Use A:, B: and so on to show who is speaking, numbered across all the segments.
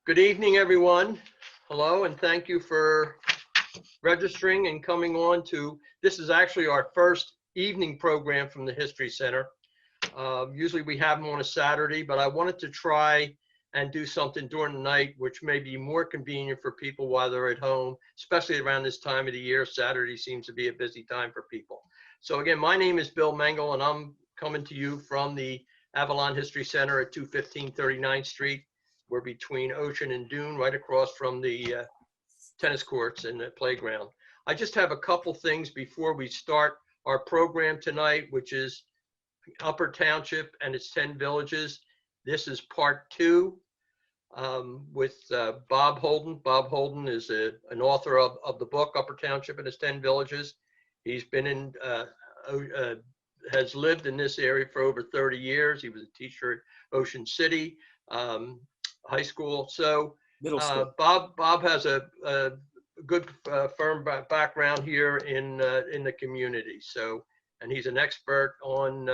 A: Good evening, everyone. Hello, and thank you for registering and coming on to, this is actually our first evening program from the History Center. Usually we have them on a Saturday, but I wanted to try and do something during the night, which may be more convenient for people while they're at home, especially around this time of the year. Saturday seems to be a busy time for people. So again, my name is Bill Mengel, and I'm coming to you from the Avalon History Center at 215 39th Street. We're between Ocean and Dune, right across from the tennis courts and the playground. I just have a couple things before we start our program tonight, which is Upper Township and its 10 villages. This is part 2 with Bob Holden. Bob Holden is an author of the book Upper Township and its 10 villages. He's been in, has lived in this area for over 30 years. He was a teacher at Ocean City High School. So
B: Middle school.
A: Bob has a good firm background here in the community. So, and he's an expert on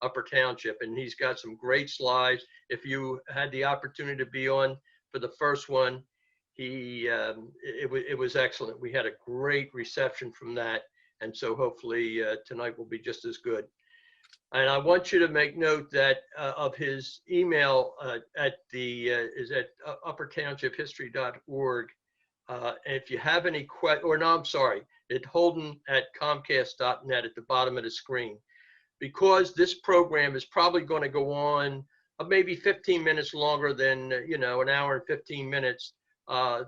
A: Upper Township, and he's got some great slides. If you had the opportunity to be on for the first one, it was excellent. We had a great reception from that, and so hopefully tonight will be just as good. And I want you to make note that of his email at the is at uppertownshiphistory.org. If you have any questions, or no, I'm sorry, at holden@comcast.net at the bottom of the screen. Because this program is probably going to go on maybe 15 minutes longer than, an hour and 15 minutes.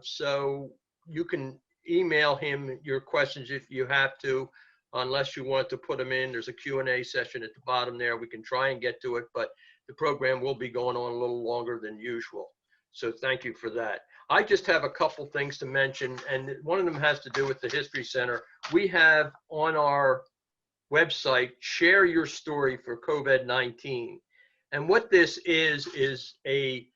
A: So you can email him your questions if you have to. Unless you want to put them in, there's a Q&A session at the bottom there. We can try and get to it, but the program will be going on a little longer than usual. So thank you for that. I just have a couple things to mention, and one of them has to do with the History Center. We have on our website, Share Your Story for COVID-19. And what this is a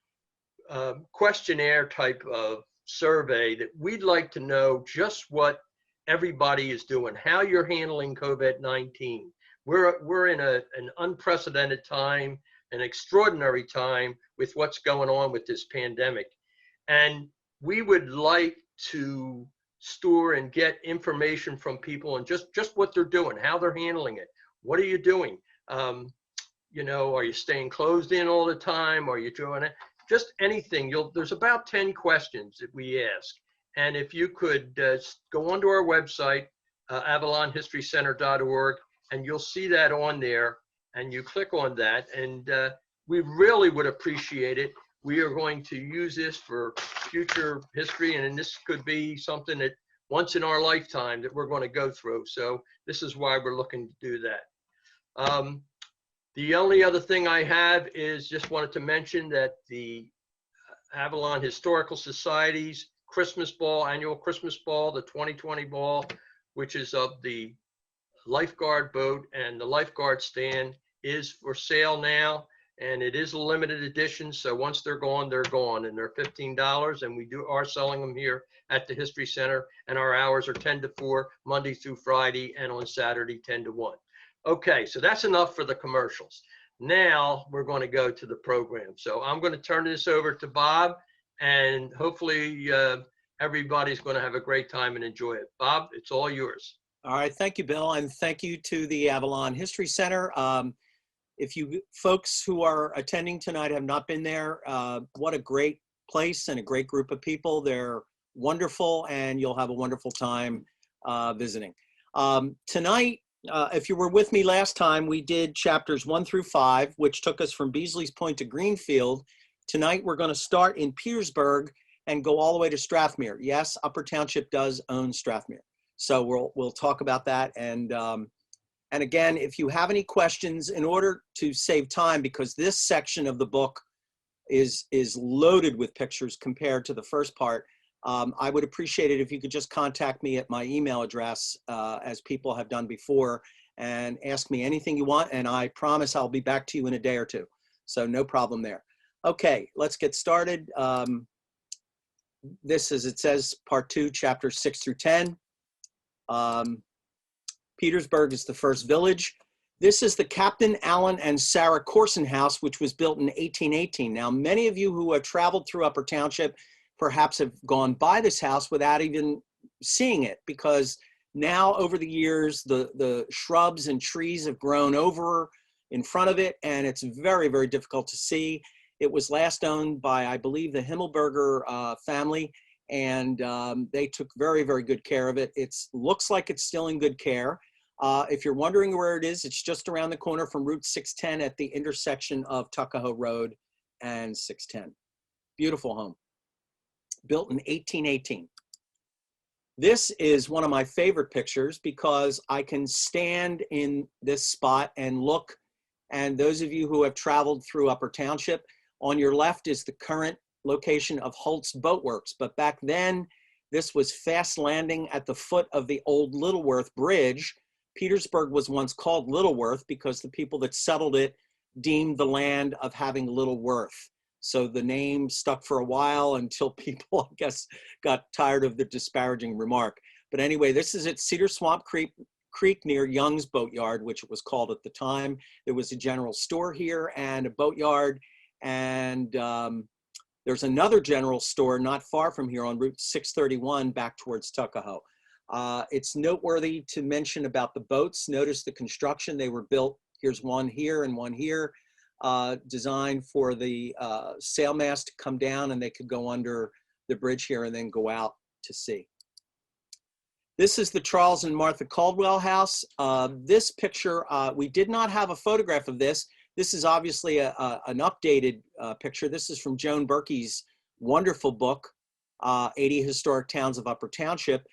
A: questionnaire type of survey that we'd like to know just what everybody is doing, how you're handling COVID-19. We're in an unprecedented time, an extraordinary time with what's going on with this pandemic. And we would like to store and get information from people and just what they're doing, how they're handling it. What are you doing? Are you staying closed in all the time? Are you doing it? Just anything. There's about 10 questions that we ask. And if you could go onto our website, avalonhistorycenter.org, and you'll see that on there, and you click on that, and we really would appreciate it. We are going to use this for future history, and this could be something that once in our lifetime that we're going to go through. So this is why we're looking to do that. The only other thing I have is just wanted to mention that the Avalon Historical Society's Christmas ball, annual Christmas ball, the 2020 ball, which is of the lifeguard boat and the lifeguard stand, is for sale now, and it is a limited edition. So once they're gone, and they're $15, and we are selling them here at the History Center, and our hours are 10 to 4 Monday through Friday, and on Saturday 10 to 1. Okay, so that's enough for the commercials. Now we're going to go to the program. So I'm going to turn this over to Bob, and hopefully everybody's going to have a great time and enjoy it. Bob, it's all yours.
B: All right, thank you, Bill, and thank you to the Avalon History Center. If you folks who are attending tonight have not been there, what a great place and a great group of people. They're wonderful, and you'll have a wonderful time visiting. Tonight, if you were with me last time, we did chapters 1 through 5, which took us from Beasley's Point to Greenfield. Tonight, we're going to start in Petersburgh and go all the way to Strathmere. Yes, Upper Township does own Strathmere. So we'll talk about that. And again, if you have any questions, in order to save time, because this section of the book is loaded with pictures compared to the first part, I would appreciate it if you could just contact me at my email address, as people have done before, and ask me anything you want. And I promise I'll be back to you in a day or two. So no problem there. Okay, let's get started. This is, it says, part 2, chapters 6 through 10. Petersburg is the first village. This is the Captain Allen and Sarah Corson House, which was built in 1818. Now, many of you who have traveled through Upper Township perhaps have gone by this house without even seeing it, because now over the years, the shrubs and trees have grown over in front of it, and it's very, very difficult to see. It was last owned by, I believe, the Himmelberger family, and they took very, very good care of it. It looks like it's still in good care. If you're wondering where it is, it's just around the corner from Route 610 at the intersection of Tuckahoe Road and 610. Beautiful home, built in 1818. This is one of my favorite pictures because I can stand in this spot and look, and those of you who have traveled through Upper Township, on your left is the current location of Holts Boat Works, but back then this was Fast Landing at the foot of the old Littleworth Bridge. Petersburg was once called Littleworth because the people that settled it deemed the land of having little worth. So the name stuck for a while until people, I guess, got tired of the disparaging remark. But anyway, this is at Cedar Swamp Creek near Young's Boatyard, which it was called at the time. There was a general store here and a boatyard, and there's another general store not far from here on Route 631 back towards Tuckahoe. It's noteworthy to mention about the boats. Notice the construction. They were built, here's one here and one here, designed for the sail mast to come down and they could go under the bridge here and then go out to sea. This is the Charles and Martha Caldwell house. This picture, we did not have a photograph of this. This is obviously an updated picture. This is from Joan Berkey's wonderful book, 80 Historic Towns of Upper Township.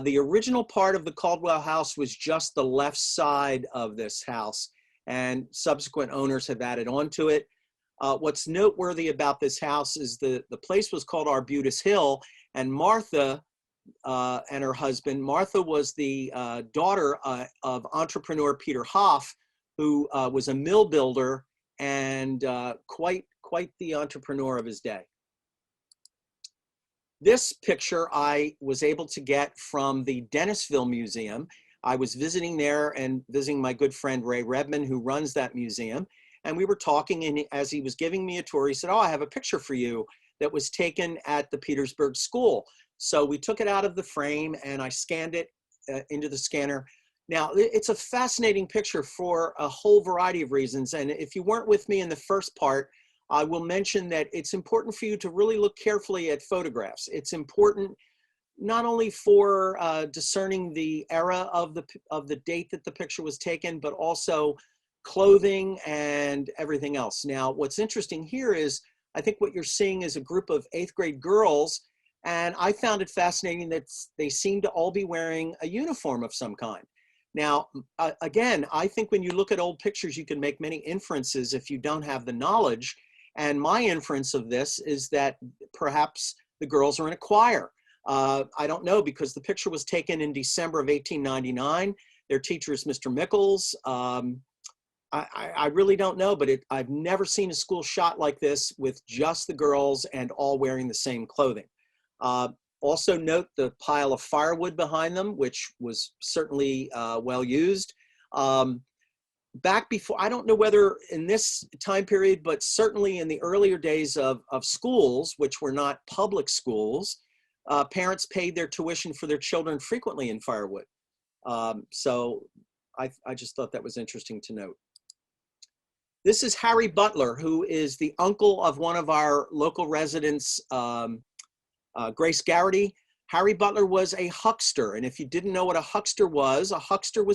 B: The original part of the Caldwell house was just the left side of this house, and subsequent owners have added onto it. What's noteworthy about this house is the place was called Arbutus Hill, and Martha and her husband, Martha was the daughter of entrepreneur Peter Hoff, who was a mill builder and quite the entrepreneur of his day. This picture I was able to get from the Dennisville Museum. I was visiting there and visiting my good friend Ray Redmond, who runs that museum. And we were talking, and as he was giving me a tour, he said, "Oh, I have a picture for you that was taken at the Petersburg School." So we took it out of the frame and I scanned it into the scanner. Now, it's a fascinating picture for a whole variety of reasons. And if you weren't with me in the first part, I will mention that it's important for you to really look carefully at photographs. It's important not only for discerning the era of the date that the picture was taken, but also clothing and everything else. Now, what's interesting here is, I think what you're seeing is a group of 8th grade girls, and I found it fascinating that they seem to all be wearing a uniform of some kind. Now, again, I think when you look at old pictures, you can make many inferences if you don't have the knowledge. And my inference of this is that perhaps the girls are in a choir. I don't know, because the picture was taken in December of 1899. Their teacher is Mr. Mickles. I really don't know, but I've never seen a school shot like this with just the girls and all wearing the same clothing. Also note the pile of firewood behind them, which was certainly well used. Back before, I don't know whether in this time period, but certainly in the earlier days of schools, which were not public schools, parents paid their tuition for their children frequently in firewood. So I just thought that was interesting to note. This is Harry Butler, who is the uncle of one of our local residents, Grace Garrity. Harry Butler was a huckster, and if you didn't know what a huckster was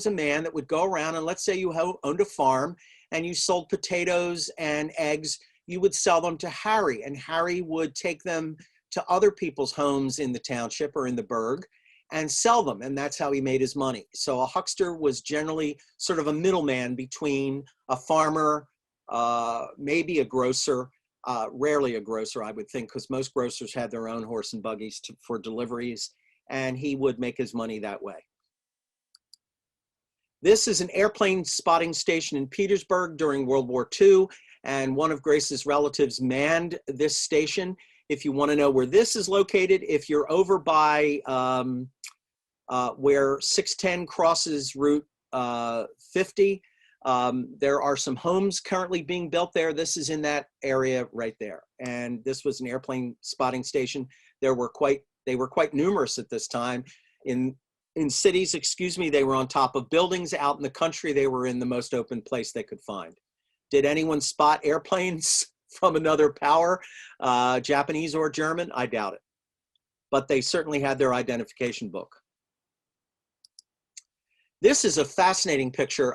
B: a man that would go around, and let's say you owned a farm and you sold potatoes and eggs, you would sell them to Harry, and Harry would take them to other people's homes in the township or in the burg and sell them, and that's how he made his money. So a huckster was generally sort of a middleman between a farmer, maybe a grocer, rarely a grocer, I would think, because most grocers had their own horse and buggies for deliveries, and he would make his money that way. This is an airplane spotting station in Petersburg during World War II, and one of Grace's relatives manned this station. If you want to know where this is located, if you're over by where 610 crosses Route 50, There are some homes currently being built there. This is in that area right there. And this was an airplane spotting station. They were quite numerous at this time. In cities, excuse me, they were on top of buildings. Out in the country, they were in the most open place they could find. Did anyone spot airplanes from another power, Japanese or German? I doubt it. But they certainly had their identification book. This is a fascinating picture.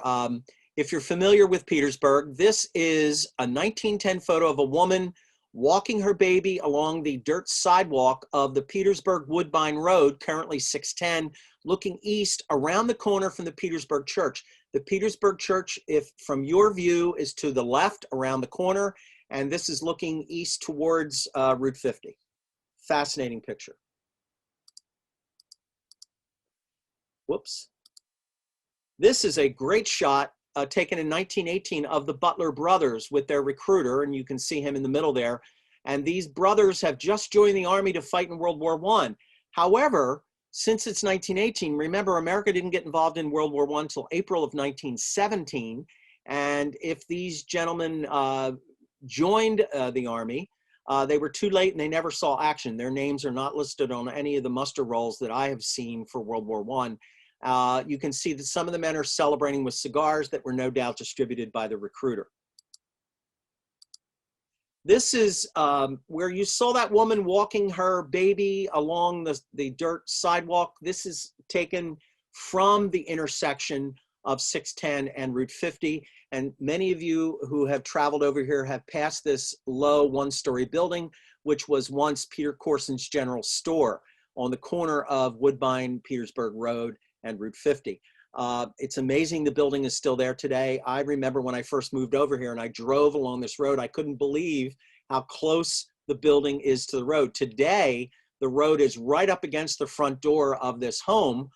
B: If you're familiar with Petersburg, this is a 1910 photo of a woman walking her baby along the dirt sidewalk of the Petersburg Woodbine Road, currently 610, looking east around the corner from the Petersburg Church. The Petersburg Church, if from your view, is to the left around the corner, and this is looking east towards Route 50. Fascinating picture. Whoops. This is a great shot taken in 1918 of the Butler Brothers with their recruiter, and you can see him in the middle there. And these brothers have just joined the army to fight in World War I. However, since it's 1918, remember, America didn't get involved in World War I until April of 1917. And if these gentlemen joined the army, they were too late and they never saw action. Their names are not listed on any of the muster rolls that I have seen for World War I. You can see that some of the men are celebrating with cigars that were no doubt distributed by the recruiter. This is where you saw that woman walking her baby along the dirt sidewalk. This is taken from the intersection of 610 and Route 50. And many of you who have traveled over here have passed this low one-story building, which was once Peter Corson's General Store on the corner of Woodbine, Petersburg Road and Route 50. It's amazing the building is still there today. I remember when I first moved over here and I drove along this road, I couldn't believe how close the building is to the road. Today, the road is right up against the front door of this home,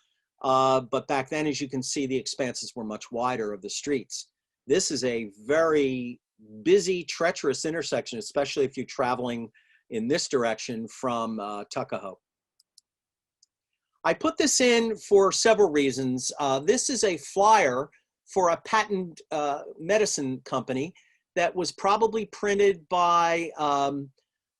B: but back then, as you can see, the expanses were much wider of the streets. This is a very busy, treacherous intersection, especially if you're traveling in this direction from Tuckahoe. I put this in for several reasons. This is a flyer for a patent medicine company that was probably printed by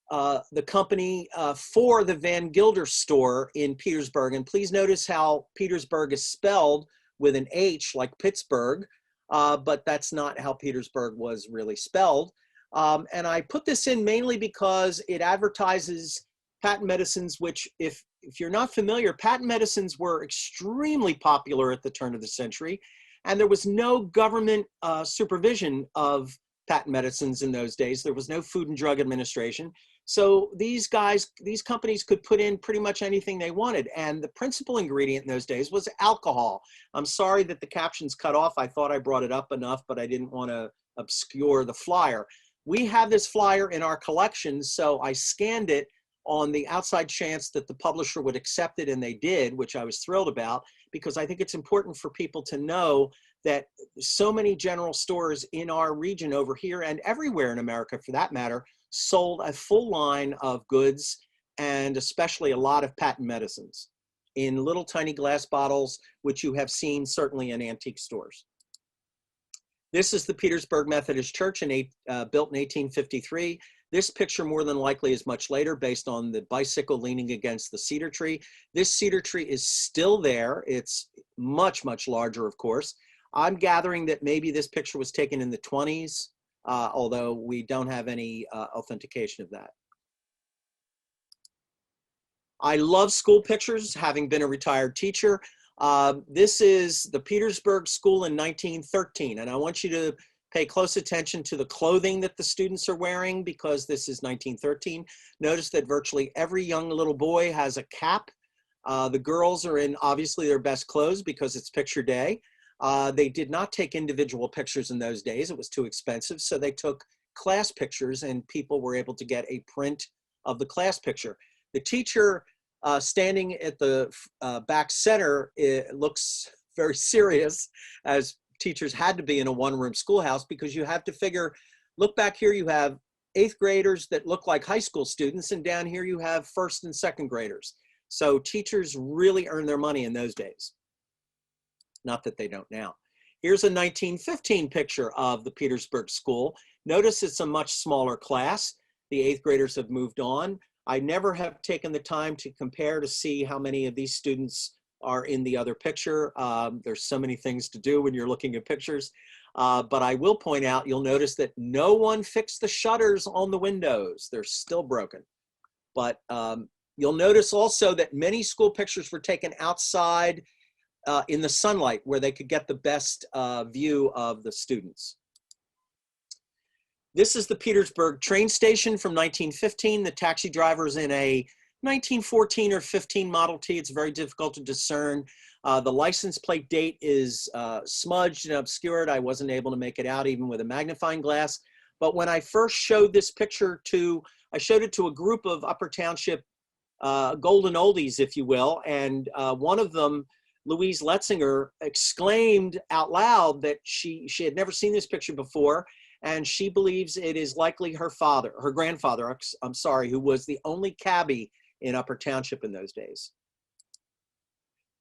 B: the company for the Van Gilder store in Petersburg. And please notice how Petersburg is spelled with an H like Pittsburgh, but that's not how Petersburg was really spelled. And I put this in mainly because it advertises patent medicines, which if you're not familiar, patent medicines were extremely popular at the turn of the century, and there was no government supervision of patent medicines in those days. There was no Food and Drug Administration. So these companies could put in pretty much anything they wanted. And the principal ingredient in those days was alcohol. I'm sorry that the caption's cut off. I thought I brought it up enough, but I didn't want to obscure the flyer. We have this flyer in our collection, so I scanned it on the outside chance that the publisher would accept it, and they did, which I was thrilled about, because I think it's important for people to know that so many general stores in our region over here and everywhere in America for that matter sold a full line of goods, and especially a lot of patent medicines in little tiny glass bottles, which you have seen certainly in antique stores. This is the Petersburg Methodist Church built in 1853. This picture more than likely is much later, based on the bicycle leaning against the cedar tree. This cedar tree is still there. It's much, much larger, of course. I'm gathering that maybe this picture was taken in the 20s, although we don't have any authentication of that. I love school pictures, having been a retired teacher. This is the Petersburg School in 1913, and I want you to pay close attention to the clothing that the students are wearing, because this is 1913. Notice that virtually every young little boy has a cap. The girls are in obviously their best clothes because it's picture day. They did not take individual pictures in those days. It was too expensive. So they took class pictures, and people were able to get a print of the class picture. The teacher standing at the back center, it looks very serious, as teachers had to be in a one-room schoolhouse, because you have to figure, look back here, you have 8th graders that look like high school students, and down here you have 1st and 2nd graders. So teachers really earned their money in those days. Not that they don't now. Here's a 1915 picture of the Petersburg School. Notice it's a much smaller class. The 8th graders have moved on. I never have taken the time to compare to see how many of these students are in the other picture. There's so many things to do when you're looking at pictures. But I will point out, you'll notice that no one fixed the shutters on the windows. They're still broken. But you'll notice also that many school pictures were taken outside in the sunlight where they could get the best view of the students. This is the Petersburg train station from 1915. The taxi driver's in a 1914 or 15 Model T. It's very difficult to discern. The license plate date is smudged and obscured. I wasn't able to make it out even with a magnifying glass. But when I first showed this picture I showed it to a group of Upper Township golden oldies, if you will, and one of them, Louise Letzinger, exclaimed out loud that she had never seen this picture before, and she believes it is likely her grandfather, I'm sorry, who was the only cabbie in Upper Township in those days.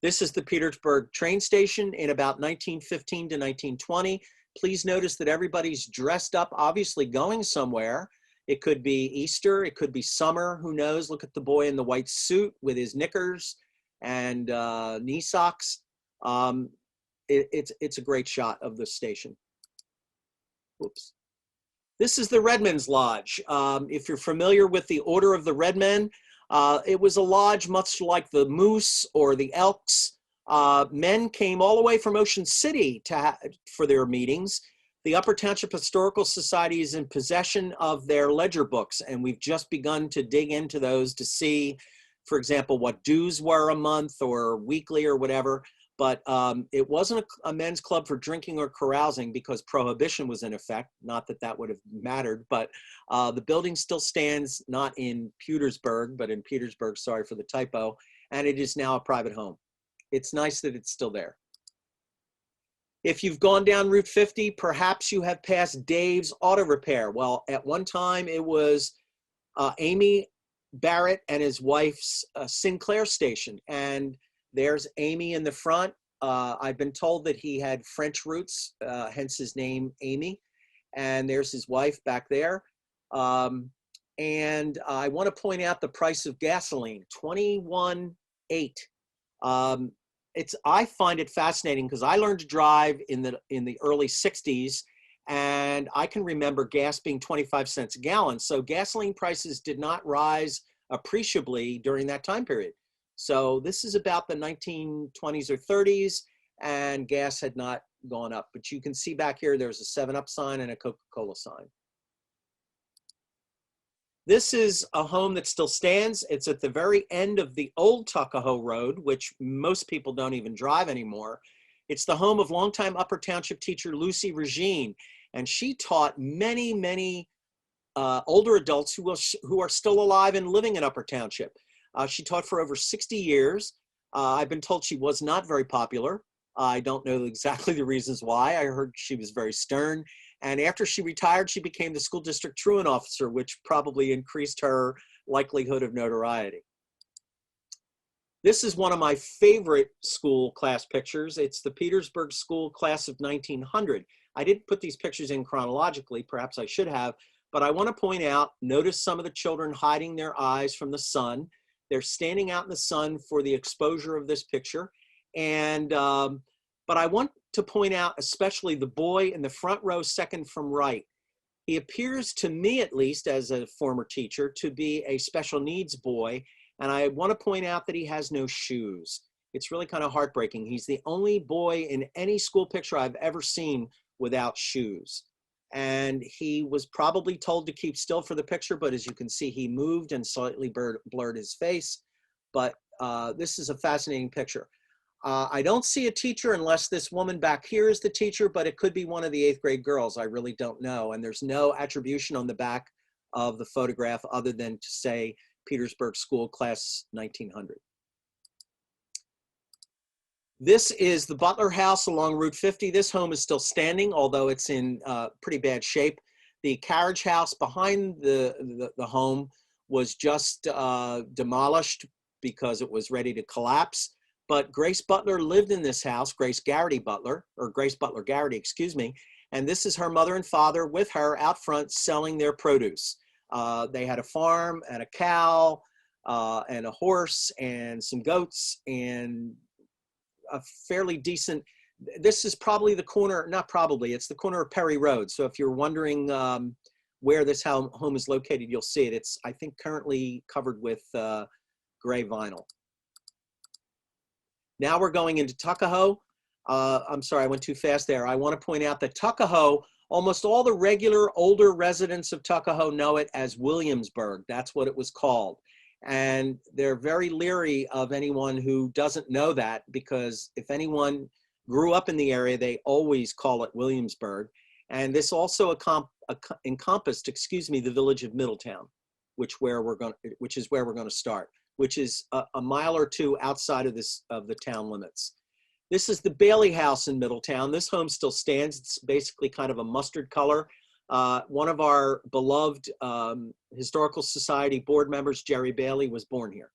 B: This is the Petersburg train station in about 1915 to 1920. Please notice that everybody's dressed up, obviously going somewhere. It could be Easter, it could be summer, who knows? Look at the boy in the white suit with his knickers and knee socks. It's a great shot of the station. Whoops. This is the Redmonds Lodge. If you're familiar with the Order of the Red Men, it was a lodge much like the Moose or the Elks. Men came all the way from Ocean City for their meetings. The Upper Township Historical Society is in possession of their ledger books, and we've just begun to dig into those to see, for example, what dues were a month or weekly or whatever. But it wasn't a men's club for drinking or carousing because prohibition was in effect. Not that that would have mattered, but the building still stands, not in Petersburg, but in Petersburg, sorry for the typo, and it is now a private home. It's nice that it's still there. If you've gone down Route 50, perhaps you have passed Dave's Auto Repair. Well, at one time it was Amy Barrett and his wife's Sinclair station, and there's Amy in the front. I've been told that he had French roots, hence his name, Amy. And there's his wife back there. And I want to point out the price of gasoline, $21.8. I find it fascinating because I learned to drive in the early 60s, and I can remember gas being 25 cents a gallon. So gasoline prices did not rise appreciably during that time period. So this is about the 1920s or 30s, and gas had not gone up. But you can see back here, there's a 7-Up sign and a Coca-Cola sign. This is a home that still stands. It's at the very end of the old Tuckahoe Road, which most people don't even drive anymore. It's the home of longtime Upper Township teacher Lucy Regine, and she taught many, many older adults who are still alive and living in Upper Township. She taught for over 60 years. I've been told she was not very popular. I don't know exactly the reasons why. I heard she was very stern. And after she retired, she became the school district truant officer, which probably increased her likelihood of notoriety. This is one of my favorite school class pictures. It's the Petersburg School class of 1900. I didn't put these pictures in chronologically, perhaps I should have, but I want to point out, notice some of the children hiding their eyes from the sun. They're standing out in the sun for the exposure of this picture. And, but I want to point out especially the boy in the front row, second from right. He appears to me, at least as a former teacher, to be a special needs boy. And I want to point out that he has no shoes. It's really kind of heartbreaking. He's the only boy in any school picture I've ever seen without shoes. And he was probably told to keep still for the picture, but as you can see, he moved and slightly blurred his face. But this is a fascinating picture. I don't see a teacher unless this woman back here is the teacher, but it could be one of the 8th grade girls. I really don't know. And there's no attribution on the back of the photograph other than to say Petersburg School class 1900. This is the Butler House along Route 50. This home is still standing, although it's in pretty bad shape. The carriage house behind the home was just demolished because it was ready to collapse. but Grace Butler lived in this house, Grace Garrity Butler, or Grace Butler Garrity, excuse me. And this is her mother and father with her out front selling their produce. They had a farm and a cow and a horse and some goats and a fairly decent, this is probably the corner, not probably, it's the corner of Perry Road. So if you're wondering where this home is located, you'll see it. It's, I think, currently covered with gray vinyl. Now we're going into Tuckahoe. I'm sorry, I went too fast there. I want to point out that Tuckahoe, almost all the regular older residents of Tuckahoe know it as Williamsburg. That's what it was called. And they're very leery of anyone who doesn't know that, because if anyone grew up in the area, they always call it Williamsburg. And this also encompassed, excuse me, the village of Middletown, which is where we're going to start, which is a mile or two outside of the town limits. This is the Bailey House in Middletown. This home still stands. It's basically kind of a mustard color. One of our beloved Historical Society board members, Jerry Bailey, was born here.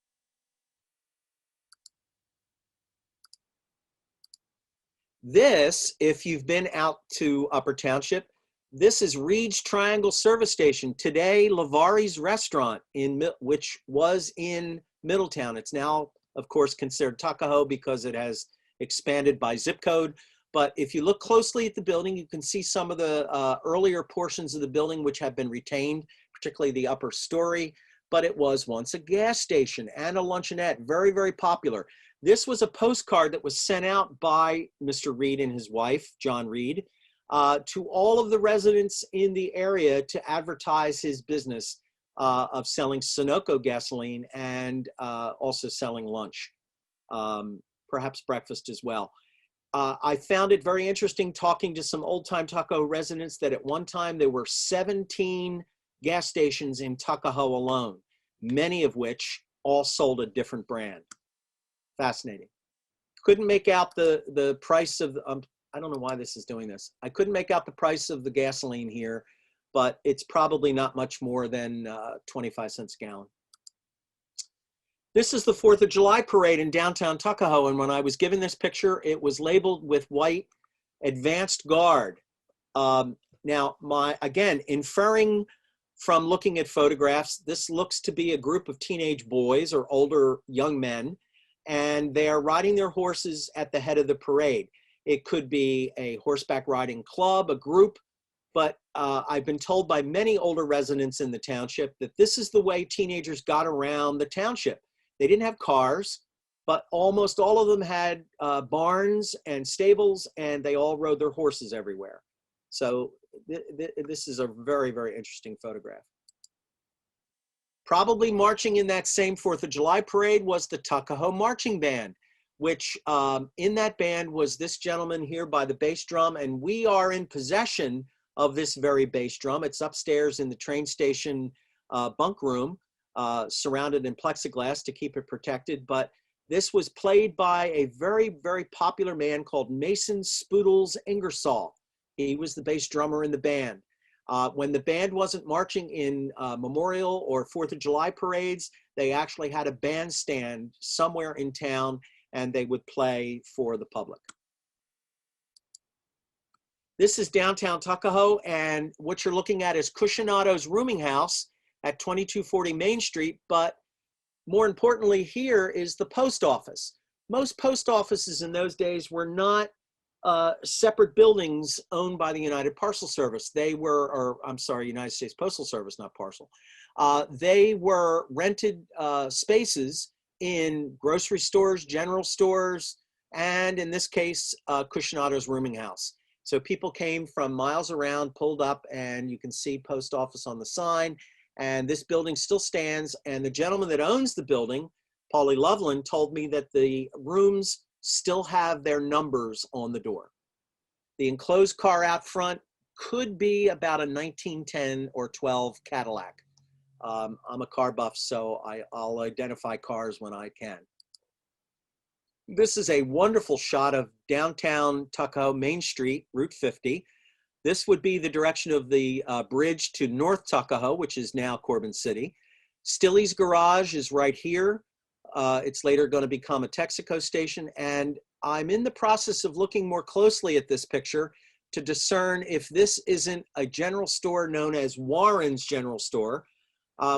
B: This, if you've been out to Upper Township, this is Reed's Triangle Service Station. Today, Lavari's Restaurant, which was in Middletown. It's now, of course, considered Tuckahoe because it has expanded by zip code. But if you look closely at the building, you can see some of the earlier portions of the building which have been retained, particularly the upper story. But it was once a gas station and a luncheonette, very, very popular. This was a postcard that was sent out by Mr. Reed and his wife, John Reed, to all of the residents in the area to advertise his business of selling Sunoco gasoline and also selling lunch, perhaps breakfast as well. I found it very interesting talking to some old-time Tuckahoe residents that at one time there were 17 gas stations in Tuckahoe alone, many of which all sold a different brand. Fascinating. Couldn't make out the price of, I don't know why this is doing this. I couldn't make out the price of the gasoline here, but it's probably not much more than 25 cents a gallon. This is the 4th of July parade in downtown Tuckahoe, and when I was given this picture, it was labeled with white advanced guard. Now, again, inferring from looking at photographs, this looks to be a group of teenage boys or older young men, and they are riding their horses at the head of the parade. It could be a horseback riding club, a group, but I've been told by many older residents in the township that this is the way teenagers got around the township. They didn't have cars, but almost all of them had barns and stables, and they all rode their horses everywhere. So this is a very, very interesting photograph. Probably marching in that same 4th of July parade was the Tuckahoe Marching Band, which in that band was this gentleman here by the bass drum, and we are in possession of this very bass drum. It's upstairs in the train station bunk room, surrounded in plexiglass to keep it protected. But this was played by a very, very popular man called Mason Spoodles Ingersoll. He was the bass drummer in the band. When the band wasn't marching in Memorial or 4th of July parades, they actually had a bandstand somewhere in town, and they would play for the public. This is downtown Tuckahoe, and what you're looking at is Cushinato's rooming house at 2240 Main Street, but more importantly here is the post office. Most post offices in those days were not separate buildings owned by the United Parcel Service. They were, or I'm sorry, United States Postal Service, not Parcel. They were rented spaces in grocery stores, general stores, and in this case, Cushinato's rooming house. So people came from miles around, pulled up, and you can see post office on the sign. And this building still stands. And the gentleman that owns the building, Paulie Loveland, told me that the rooms still have their numbers on the door. The enclosed car out front could be about a 1910 or 12 Cadillac. I'm a car buff, so I'll identify cars when I can. This is a wonderful shot of downtown Tuckahoe, Main Street, Route 50. This would be the direction of the bridge to North Tuckahoe, which is now Corbin City. Stillys Garage is right here. It's later going to become a Texaco station. And I'm in the process of looking more closely at this picture to discern if this isn't a general store known as Warren's General Store.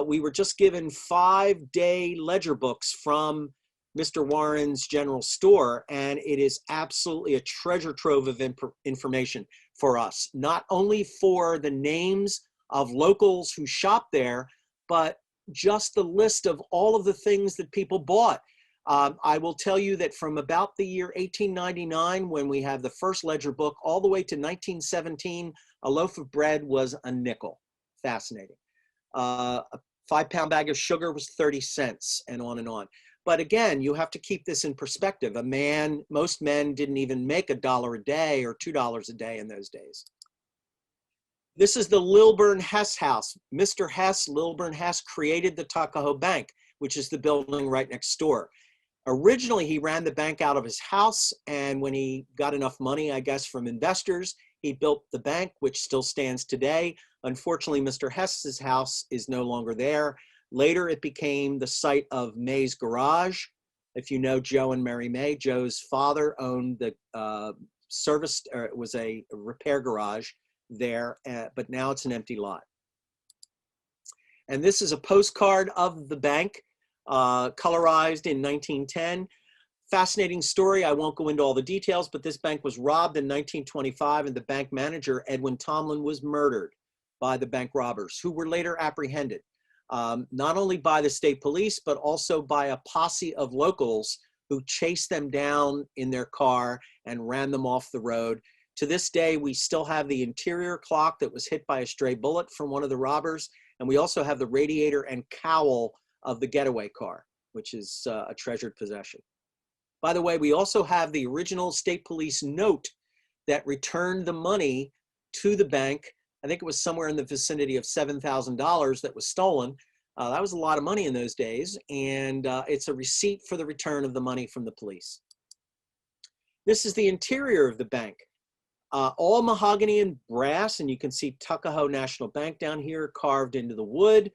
B: We were just given 5-day ledger books from Mr. Warren's General Store, and it is absolutely a treasure trove of information for us, not only for the names of locals who shop there, but just the list of all of the things that people bought. I will tell you that from about the year 1899, when we have the first ledger book, all the way to 1917, a loaf of bread was a nickel. Fascinating. A 5-pound bag of sugar was 30 cents, and on and on. But again, you have to keep this in perspective. Most men didn't even make $1 a day or $2 a day in those days. This is the Lilburn Hess house. Mr. Hess, Lilburn Hess, created the Tuckahoe Bank, which is the building right next door. Originally, he ran the bank out of his house, and when he got enough money, I guess, from investors, he built the bank, which still stands today. Unfortunately, Mr. Hess's house is no longer there. Later, it became the site of May's Garage. If you know Joe and Mary May, Joe's father owned the it was a repair garage there, but now it's an empty lot. And this is a postcard of the bank, colorized in 1910. Fascinating story. I won't go into all the details, but this bank was robbed in 1925, and the bank manager, Edwin Tomlin, was murdered by the bank robbers, who were later apprehended, not only by the state police, but also by a posse of locals who chased them down in their car and ran them off the road. To this day, we still have the interior clock that was hit by a stray bullet from one of the robbers, and we also have the radiator and cowl of the getaway car, which is a treasured possession. By the way, we also have the original state police note that returned the money to the bank. I think it was somewhere in the vicinity of $7,000 that was stolen. That was a lot of money in those days, and it's a receipt for the return of the money from the police. This is the interior of the bank. All mahogany and brass, and you can see Tuckahoe National Bank down here carved into the wood.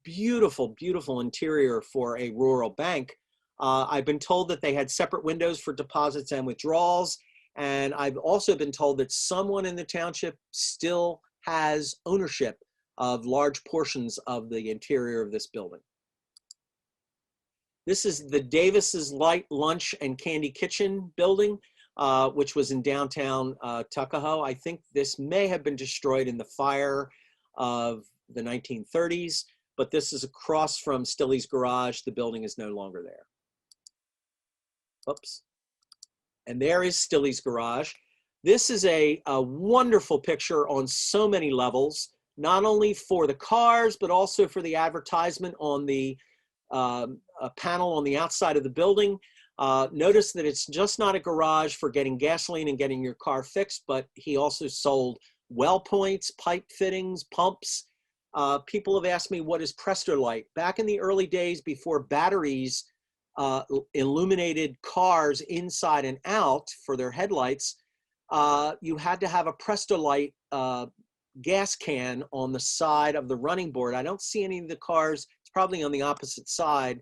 B: Beautiful, beautiful interior for a rural bank. I've been told that they had separate windows for deposits and withdrawals, and I've also been told that someone in the township still has ownership of large portions of the interior of this building. This is the Davis's Light Lunch and Candy Kitchen building, which was in downtown Tuckahoe. I think this may have been destroyed in the fire of the 1930s, but this is across from Stillys Garage. The building is no longer there. Oops. And there is Stillys Garage. This is a wonderful picture on so many levels, not only for the cars, but also for the advertisement on the panel on the outside of the building. Notice that it's just not a garage for getting gasoline and getting your car fixed, but he also sold well points, pipe fittings, pumps. People have asked me, what is Prestolite? Back in the early days before batteries illuminated cars inside and out for their headlights, you had to have a Prestolite gas can on the side of the running board. I don't see any of the cars, it's probably on the opposite side.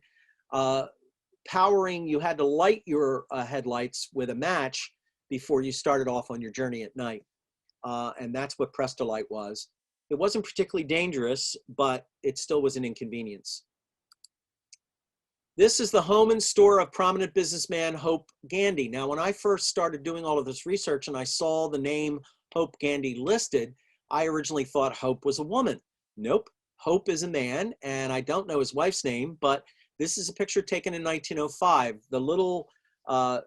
B: You had to light your headlights with a match before you started off on your journey at night. And that's what Prestolite was. It wasn't particularly dangerous, but it still was an inconvenience. This is the home and store of prominent businessman Hope Gandy. Now, when I first started doing all of this research and I saw the name Hope Gandy listed, I originally thought Hope was a woman. Nope, Hope is a man, and I don't know his wife's name, but this is a picture taken in 1905. The little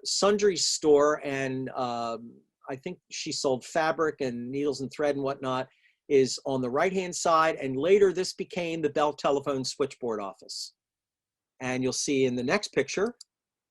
B: sundry store, and I think she sold fabric and needles and thread and whatnot, is on the right-hand side, and later this became the Bell Telephone Switchboard office. And you'll see in the next picture,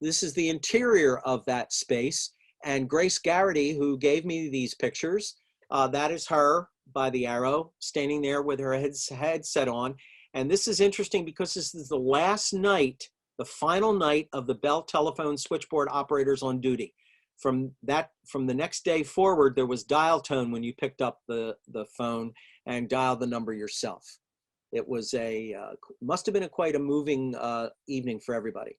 B: this is the interior of that space, and Grace Garrity, who gave me these pictures, that is her by the arrow, standing there with her headset on. And this is interesting because this is the last night, the final night of the Bell Telephone Switchboard operators on duty. From the next day forward, there was dial tone when you picked up the phone and dialed the number yourself. It was must have been quite a moving evening for everybody.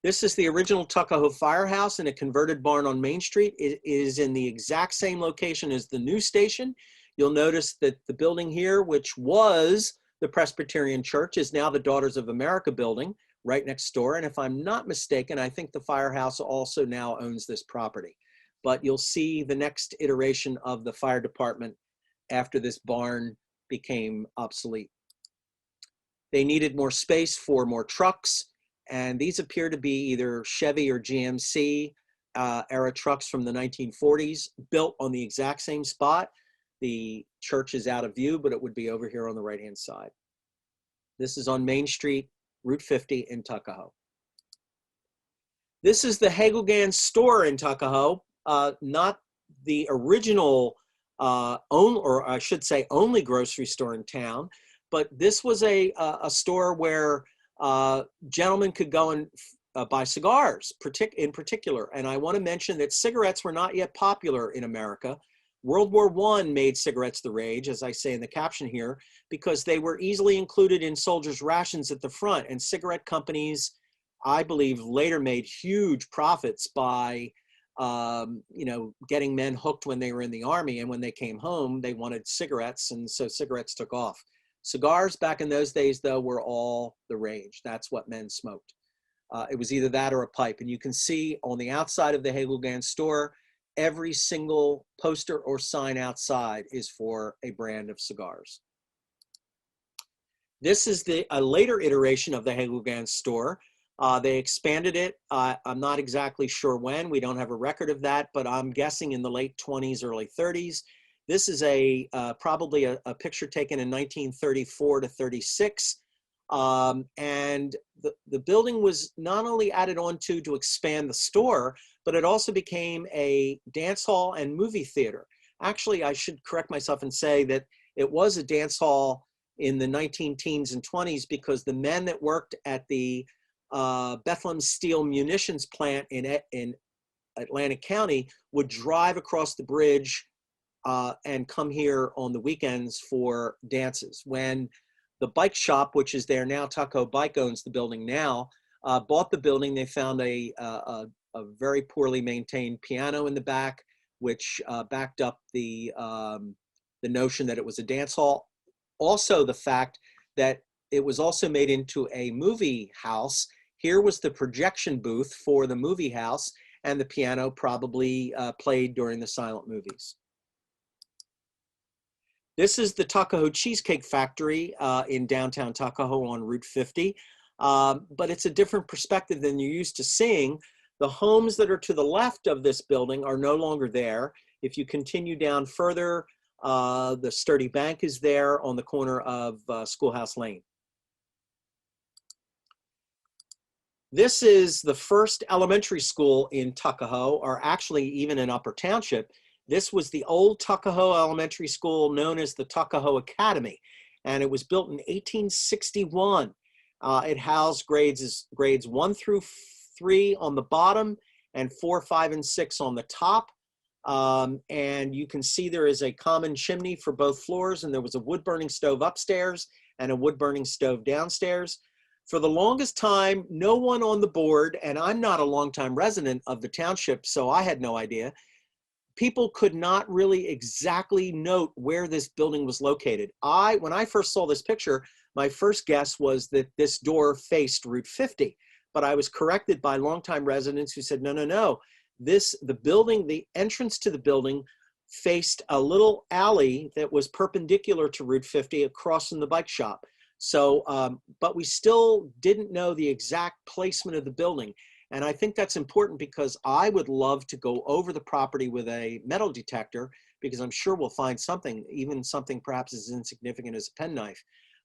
B: This is the original Tuckahoe Firehouse in a converted barn on Main Street. It is in the exact same location as the new station. You'll notice that the building here, which was the Presbyterian Church, is now the Daughters of America building right next door. And if I'm not mistaken, I think the firehouse also now owns this property. But you'll see the next iteration of the fire department after this barn became obsolete. They needed more space for more trucks. And these appear to be either Chevy or GMC era trucks from the 1940s, built on the exact same spot. The church is out of view, but it would be over here on the right-hand side. This is on Main Street, Route 50 in Tuckahoe. This is the Hegelgan Store in Tuckahoe, not the original only grocery store in town, but this was a store where gentlemen could go and buy cigars in particular. And I want to mention that cigarettes were not yet popular in America. World War I made cigarettes the rage, as I say in the caption here, because they were easily included in soldiers' rations at the front. And cigarette companies, I believe, later made huge profits by getting men hooked when they were in the army, and when they came home, they wanted cigarettes, and so cigarettes took off. Cigars back in those days, though, were all the rage. That's what men smoked. It was either that or a pipe. And you can see on the outside of the Hegelgan Store, every single poster or sign outside is for a brand of cigars. This is a later iteration of the Hegelgan Store. They expanded it. I'm not exactly sure when. We don't have a record of that, but I'm guessing in the late 20s, early 30s. This is probably a picture taken in 1934 to 36. And the building was not only added on to expand the store, but it also became a dance hall and movie theater. Actually, I should correct myself and say that it was a dance hall in the 19-teens and 20s, because the men that worked at the Bethlehem Steel munitions plant in Atlantic County would drive across the bridge and come here on the weekends for dances. When the bike shop, which is there now, Tuckahoe Bike owns the building now, bought the building, they found a very poorly maintained piano in the back, which backed up the notion that it was a dance hall. Also the fact that it was also made into a movie house. Here was the projection booth for the movie house, and the piano probably played during the silent movies. This is the Tuckahoe Cheesecake Factory in downtown Tuckahoe on Route 50, but it's a different perspective than you're used to seeing. The homes that are to the left of this building are no longer there. If you continue down further, the Sturdy Bank is there on the corner of Schoolhouse Lane. This is the first elementary school in Tuckahoe, or actually even in Upper Township. This was the old Tuckahoe Elementary School known as the Tuckahoe Academy, and it was built in 1861. It housed grades 1 through 3 on the bottom and 4, 5, and 6 on the top. And you can see there is a common chimney for both floors, and there was a wood-burning stove upstairs and a wood-burning stove downstairs. For the longest time, no one on the board, and I'm not a longtime resident of the township, so I had no idea, people could not really exactly note where this building was located. When I first saw this picture, my first guess was that this door faced Route 50, but I was corrected by longtime residents who said, no, no, no. The entrance to the building faced a little alley that was perpendicular to Route 50 across from the bike shop. So, but we still didn't know the exact placement of the building. And I think that's important because I would love to go over the property with a metal detector, because I'm sure we'll find something, even something perhaps as insignificant as a penknife.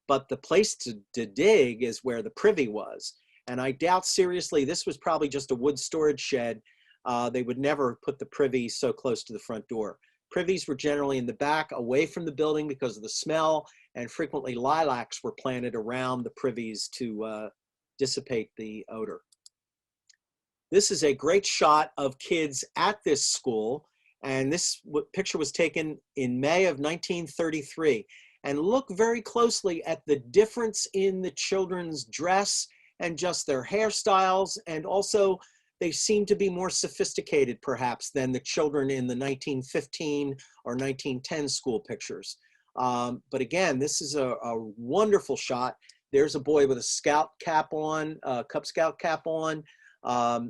B: But the place to dig is where the privy was. And I doubt seriously, this was probably just a wood storage shed. They would never put the privy so close to the front door. Privies were generally in the back, away from the building because of the smell, and frequently lilacs were planted around the privies to dissipate the odor. This is a great shot of kids at this school, and this picture was taken in May of 1933. and look very closely at the difference in the children's dress and just their hairstyles. And also they seem to be more sophisticated perhaps than the children in the 1915 or 1910 school pictures. But again, this is a wonderful shot. There's a boy with a scout cap on, Cub Scout cap on.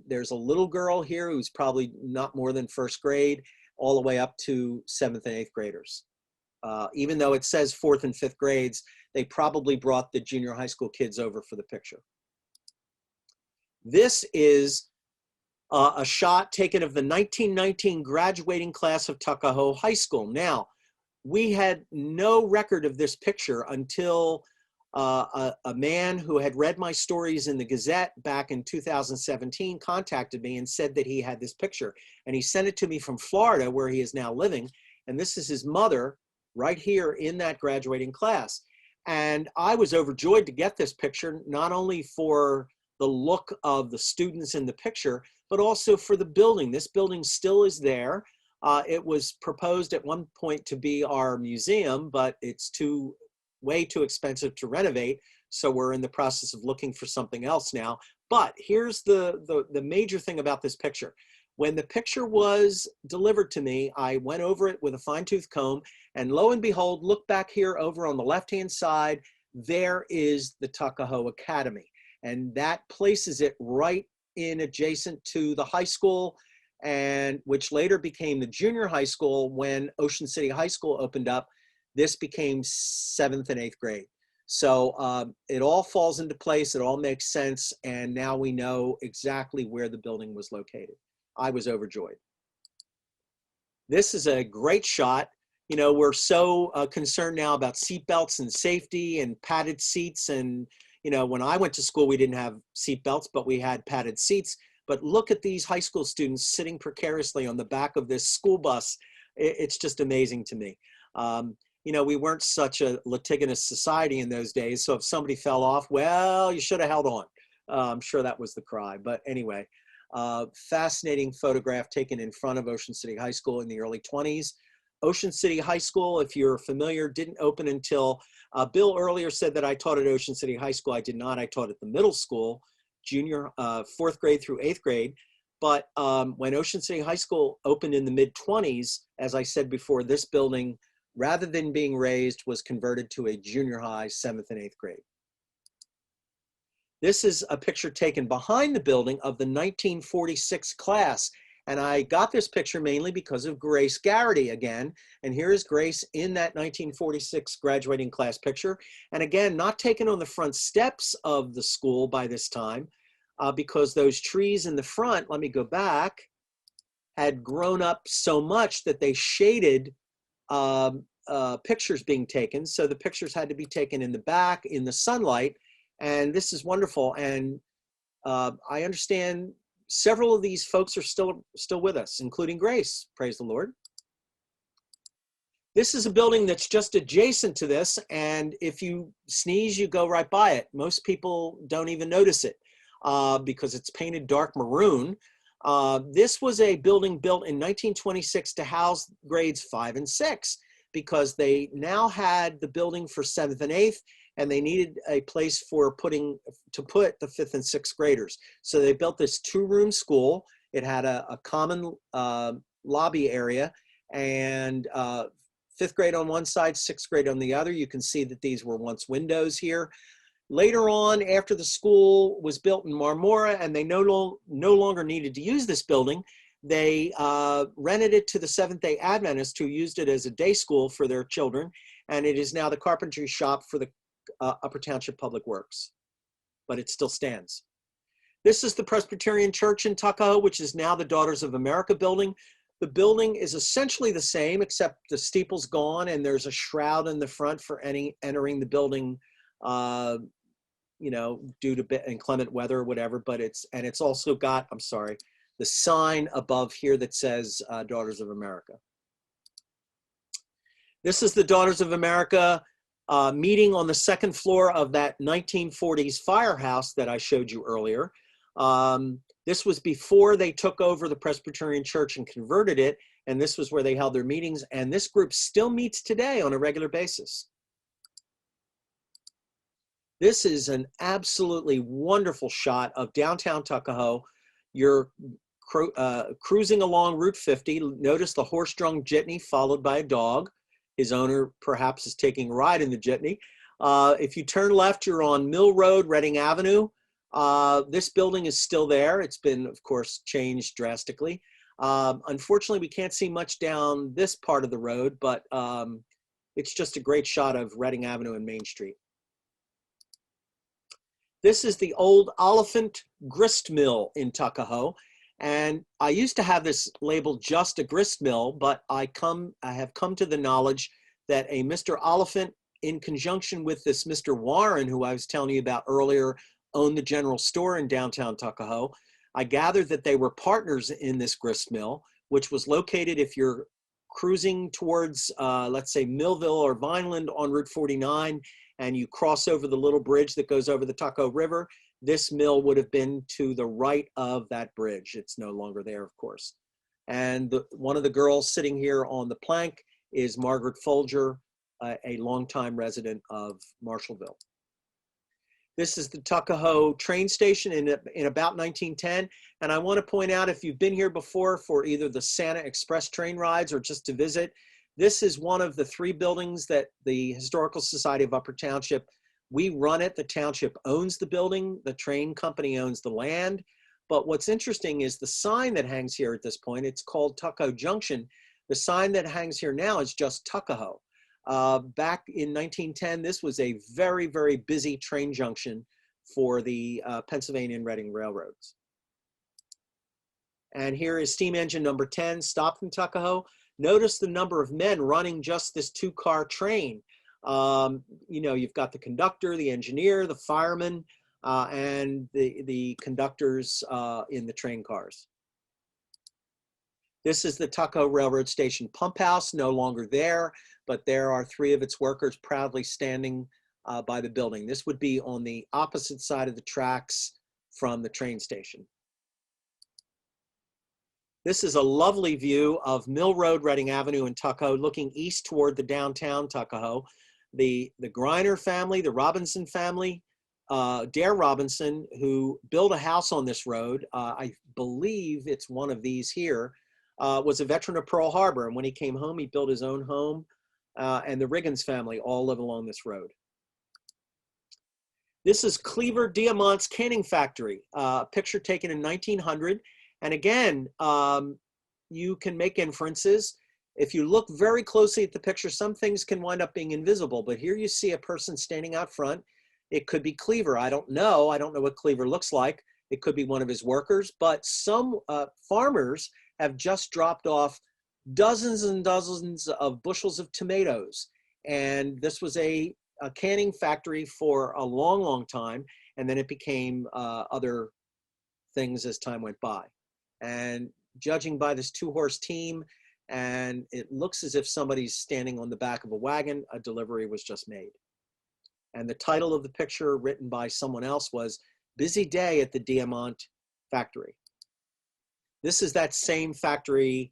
B: There's a little girl here who's probably not more than first grade, all the way up to 7th and 8th graders. Even though it says 4th and 5th grades, they probably brought the junior high school kids over for the picture. This is a shot taken of the 1919 graduating class of Tuckahoe High School. Now, we had no record of this picture until a man who had read my stories in the Gazette back in 2017 contacted me and said that he had this picture. And he sent it to me from Florida, where he is now living. And this is his mother right here in that graduating class. And I was overjoyed to get this picture, not only for the look of the students in the picture, but also for the building. This building still is there. It was proposed at one point to be our museum, but it's way too expensive to renovate. So we're in the process of looking for something else now. But here's the major thing about this picture. When the picture was delivered to me, I went over it with a fine-tooth comb, and lo and behold, look back here over on the left-hand side, there is the Tuckahoe Academy. And that places it right in adjacent to the high school, and which later became the junior high school. When Ocean City High School opened up, this became 7th and 8th grade. So it all falls into place, it all makes sense, and now we know exactly where the building was located. I was overjoyed. This is a great shot. You know, we're so concerned now about seat belts and safety and padded seats. And, you know, when I went to school, we didn't have seat belts, but we had padded seats. But look at these high school students sitting precariously on the back of this school bus. It's just amazing to me. You know, we weren't such a litigious society in those days. So if somebody fell off, well, you should have held on. I'm sure that was the cry. But anyway, fascinating photograph taken in front of Ocean City High School in the early 20s. Ocean City High School, if you're familiar, didn't open until, Bill earlier said that I taught at Ocean City High School. I did not. I taught at the middle school, junior, 4th grade through 8th grade. But when Ocean City High School opened in the mid-20s, as I said before, this building, rather than being raised, was converted to a junior high, 7th and 8th grade. This is a picture taken behind the building of the 1946 class. And I got this picture mainly because of Grace Garrity again. And here is Grace in that 1946 graduating class picture. And again, not taken on the front steps of the school by this time, because those trees in the front, let me go back, had grown up so much that they shaded pictures being taken. So the pictures had to be taken in the back in the sunlight. And this is wonderful. And I understand several of these folks are still with us, including Grace. Praise the Lord. This is a building that's just adjacent to this. And if you sneeze, you go right by it. Most people don't even notice it because it's painted dark maroon. This was a building built in 1926 to house grades 5 and 6 because they now had the building for 7th and 8th, and they needed a place to put the 5th and 6th graders. So they built this 2-room school. It had a common lobby area, and 5th grade on one side, 6th grade on the other. You can see that these were once windows here. Later on, after the school was built in Marmora and they no longer needed to use this building, they rented it to the Seventh-day Adventists, who used it as a day school for their children. And it is now the carpentry shop for the Upper Township Public Works, but it still stands. This is the Presbyterian Church in Tuckahoe, which is now the Daughters of America building. The building is essentially the same, except the steeple's gone and there's a shroud in the front for entering the building, you know, due to inclement weather or whatever. But it's also got, I'm sorry, the sign above here that says Daughters of America. This is the Daughters of America meeting on the 2nd floor of that 1940s firehouse that I showed you earlier. This was before they took over the Presbyterian Church and converted it, and this was where they held their meetings, and this group still meets today on a regular basis. This is an absolutely wonderful shot of downtown Tuckahoe. You're cruising along Route 50. Notice the horse-drawn jitney followed by a dog. His owner perhaps is taking a ride in the jitney. If you turn left, you're on Mill Road, Reading Avenue. This building is still there. It's been, of course, changed drastically. Unfortunately, we can't see much down this part of the road, but it's just a great shot of Reading Avenue and Main Street. This is the old Oliphant Grist Mill in Tuckahoe. And I used to have this labeled just a grist mill, but I have come to the knowledge that a Mr. Oliphant, in conjunction with this Mr. Warren, who I was telling you about earlier, owned the general store in downtown Tuckahoe. I gathered that they were partners in this grist mill, which was located, if you're cruising towards, let's say, Millville or Vineland on Route 49, and you cross over the little bridge that goes over the Tuckahoe River, this mill would have been to the right of that bridge. It's no longer there, of course. And one of the girls sitting here on the plank is Margaret Folger, a longtime resident of Marshallville. This is the Tuckahoe train station in about 1910. And I want to point out, if you've been here before for either the Santa Express train rides or just to visit, this is one of the 3 buildings that the Historical Society of Upper Township, we run it. The township owns the building. The train company owns the land. But what's interesting is the sign that hangs here at this point. It's called Tuckahoe Junction. The sign that hangs here now is just Tuckahoe. Back in 1910, this was a very, very busy train junction for the Pennsylvania and Reading Railroads. And here is steam engine number 10, stopped in Tuckahoe. Notice the number of men running just this 2-car train. You know, you've got the conductor, the engineer, the fireman, and the conductors in the train cars. This is the Tuckahoe Railroad Station pump house, no longer there, but there are 3 of its workers proudly standing by the building. This would be on the opposite side of the tracks from the train station. This is a lovely view of Mill Road, Reading Avenue in Tuckahoe, looking east toward the downtown Tuckahoe. The Greiner family, the Robinson family, Dare Robinson, who built a house on this road, I believe it's one of these here, was a veteran of Pearl Harbor. And when he came home, he built his own home. And the Riggins family all live along this road. This is Cleaver Diamonds Canning Factory, a picture taken in 1900. And again, you can make inferences. If you look very closely at the picture, some things can wind up being invisible, but here you see a person standing out front. It could be Cleaver. I don't know what Cleaver looks like. It could be one of his workers, but some farmers have just dropped off dozens and dozens of bushels of tomatoes. And this was a canning factory for a long, long time. And then it became other things as time went by. And judging by this 2-horse team, and it looks as if somebody's standing on the back of a wagon, a delivery was just made. And the title of the picture, written by someone else, was Busy Day at the Diamant Factory. This is that same factory,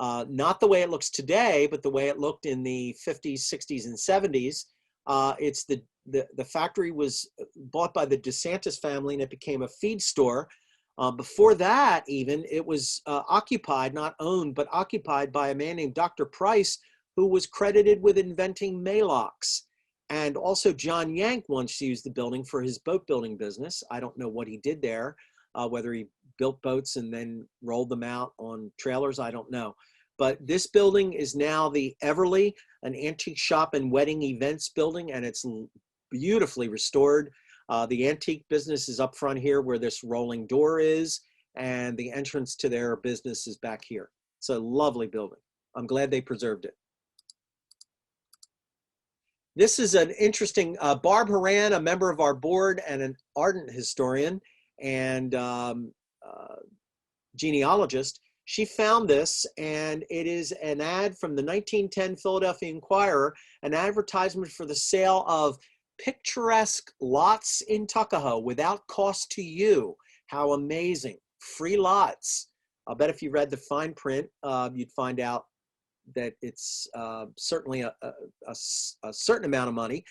B: not the way it looks today, but the way it looked in the 50s, 60s, and 70s. It's the factory was bought by the DeSantis family, and it became a feed store. Before that, even, it was occupied, not owned, but occupied by a man named Dr. Price, who was credited with inventing Maylocks. And also John Yank once used the building for his boat building business. I don't know what he did there, whether he built boats and then rolled them out on trailers, I don't know. But this building is now the Everly, an antique shop and wedding events building, and it's beautifully restored. The antique business is up front here where this rolling door is, and the entrance to their business is back here. It's a lovely building. I'm glad they preserved it. This is an interesting, Barb Horan, a member of our board and an ardent historian and genealogist. She found this, and it is an ad from the 1910 Philadelphia Inquirer, an advertisement for the sale of picturesque lots in Tuckahoe without cost to you. How amazing. Free lots. I'll bet if you read the fine print, you'd find out that it's certainly a certain amount of money.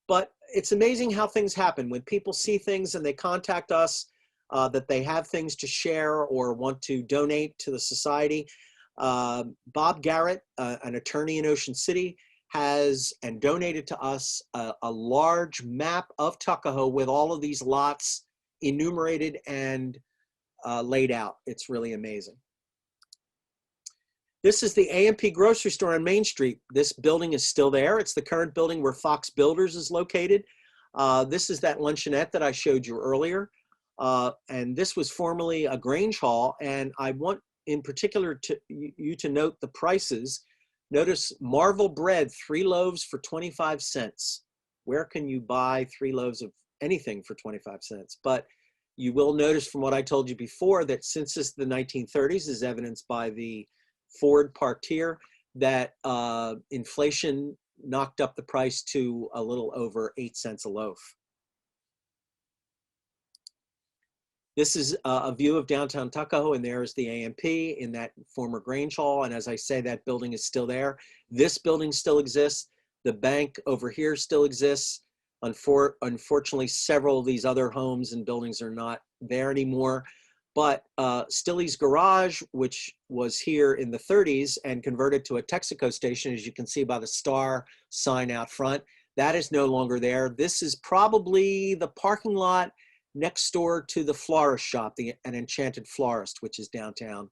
B: But it's amazing how things happen when people see things and they contact us that they have things to share or want to donate to the society. Bob Garrett, an attorney in Ocean City, has and donated to us a large map of Tuckahoe with all of these lots enumerated and laid out. It's really amazing. This is the A&P grocery store on Main Street. This building is still there. It's the current building where Fox Builders is located. This is that luncheonette that I showed you earlier. And this was formerly a Grange Hall. And I want in particular you to note the prices. Notice Marvel bread, 3 loaves for 25 cents. Where can you buy 3 loaves of anything for 25 cents? But you will notice from what I told you before that since this is the 1930s, as evidenced by the Ford parked here, that inflation knocked up the price to a little over 8 cents a loaf. This is a view of downtown Tuckahoe, and there is the A&P in that former Grange Hall. And as I say, that building is still there. This building still exists. The bank over here still exists. Unfortunately, several of these other homes and buildings are not there anymore. But Stillys Garage, which was here in the 30s and converted to a Texaco station, as you can see by the star sign out front, that is no longer there. This is probably the parking lot next door to the florist shop, an Enchanted Florist, which is downtown.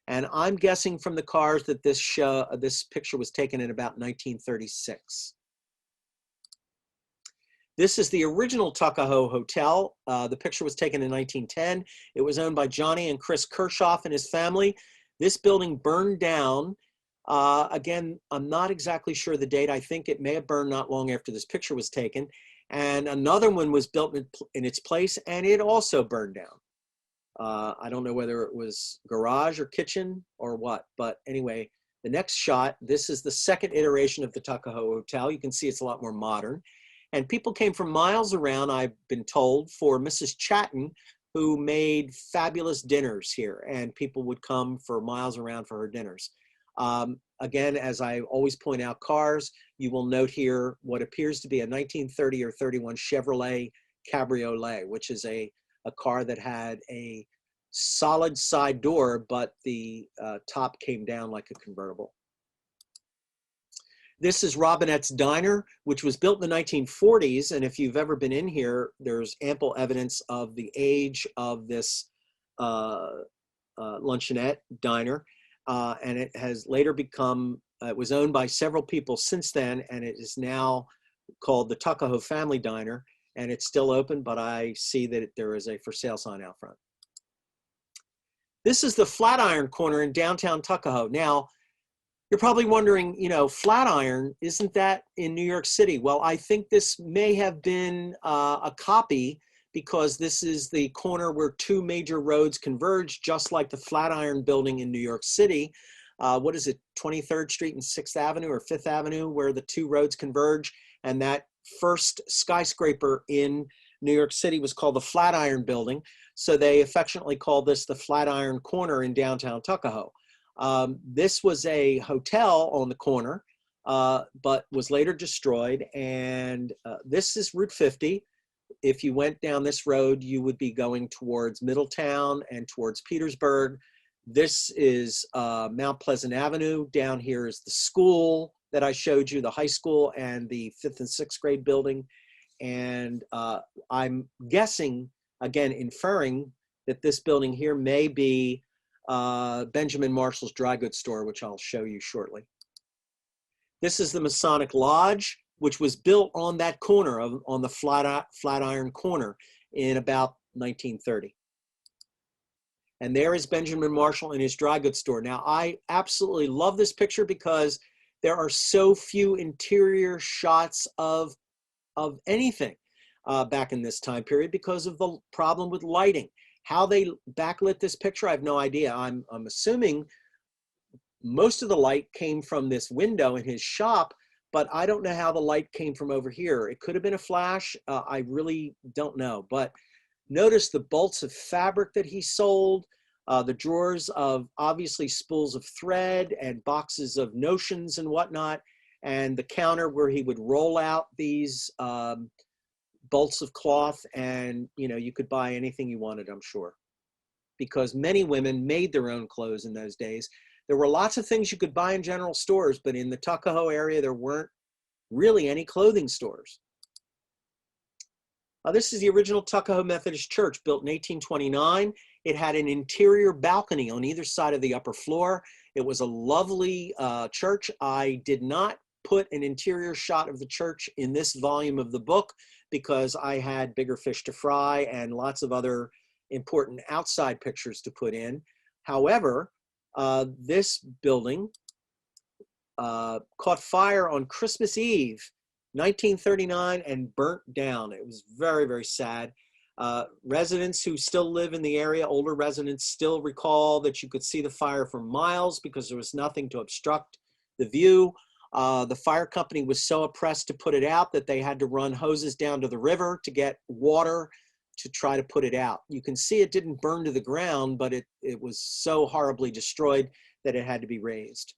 B: And I'm guessing from the cars that this picture was taken in about 1936. This is the original Takaho Hotel. The picture was taken in 1910. It was owned by Johnny and Chris Kirchhoff and his family. This building burned down. Again, I'm not exactly sure the date. I think it may have burned not long after this picture was taken. And another one was built in its place, and it also burned down. I don't know whether it was garage or kitchen or what, but anyway, the next shot, this is the second iteration of the Tuckahoe Hotel. You can see it's a lot more modern. And people came from miles around, I've been told, for Mrs. Chatton, who made fabulous dinners here, and people would come for miles around for her dinners. Again, as I always point out cars, you will note here what appears to be a 1930 or 31 Chevrolet Cabriolet, which is a car that had a solid side door, but the top came down like a convertible. This is Robinette's Diner, which was built in the 1940s. And if you've ever been in here, there's ample evidence of the age of this luncheonette diner. And it has later become, it was owned by several people since then, and it is now called the Tuckahoe Family Diner. And it's still open, but I see that there is a for sale sign out front. This is the Flatiron Corner in downtown Tuckahoe. Now, you're probably wondering, you know, Flatiron, isn't that in New York City? Well, I think this may have been a copy because this is the corner where 2 major roads converge, just like the Flatiron building in New York City. What is it, 23rd Street and 6th Avenue or 5th Avenue, where the 2 roads converge? And that first skyscraper in New York City was called the Flatiron Building. So they affectionately called this the Flatiron Corner in downtown Tuckahoe. This was a hotel on the corner, but was later destroyed. And this is Route 50. If you went down this road, you would be going towards Middletown and towards Petersburgh. This is Mount Pleasant Avenue. Down here is the school that I showed you, the high school and the 5th and 6th grade building. And I'm guessing, again, inferring that this building here may be Benjamin Marshall's dry goods store, which I'll show you shortly. This is the Masonic Lodge, which was built on that corner, on the Flatiron Corner in about 1930. And there is Benjamin Marshall in his dry goods store. Now, I absolutely love this picture because there are so few interior shots of anything back in this time period because of the problem with lighting. How they backlit this picture, I have no idea. I'm assuming most of the light came from this window in his shop, but I don't know how the light came from over here. It could have been a flash. I really don't know. But notice the bolts of fabric that he sold, the drawers of obviously spools of thread and boxes of notions and whatnot. and the counter where he would roll out these bolts of cloth, and you could buy anything you wanted, I'm sure, because many women made their own clothes in those days. There were lots of things you could buy in general stores, but in the Tuckahoe area, there weren't really any clothing stores. This is the original Tuckahoe Methodist Church, built in 1829. It had an interior balcony on either side of the upper floor. It was a lovely church. I did not put an interior shot of the church in this volume of the book because I had bigger fish to fry and lots of other important outside pictures to put in. However, this building caught fire on Christmas Eve, 1939, and burnt down. It was very, very sad. Residents who still live in the area, older residents, still recall that you could see the fire for miles because there was nothing to obstruct the view. The fire company was so oppressed to put it out that they had to run hoses down to the river to get water to try to put it out. You can see it didn't burn to the ground, but it was so horribly destroyed that it had to be razed.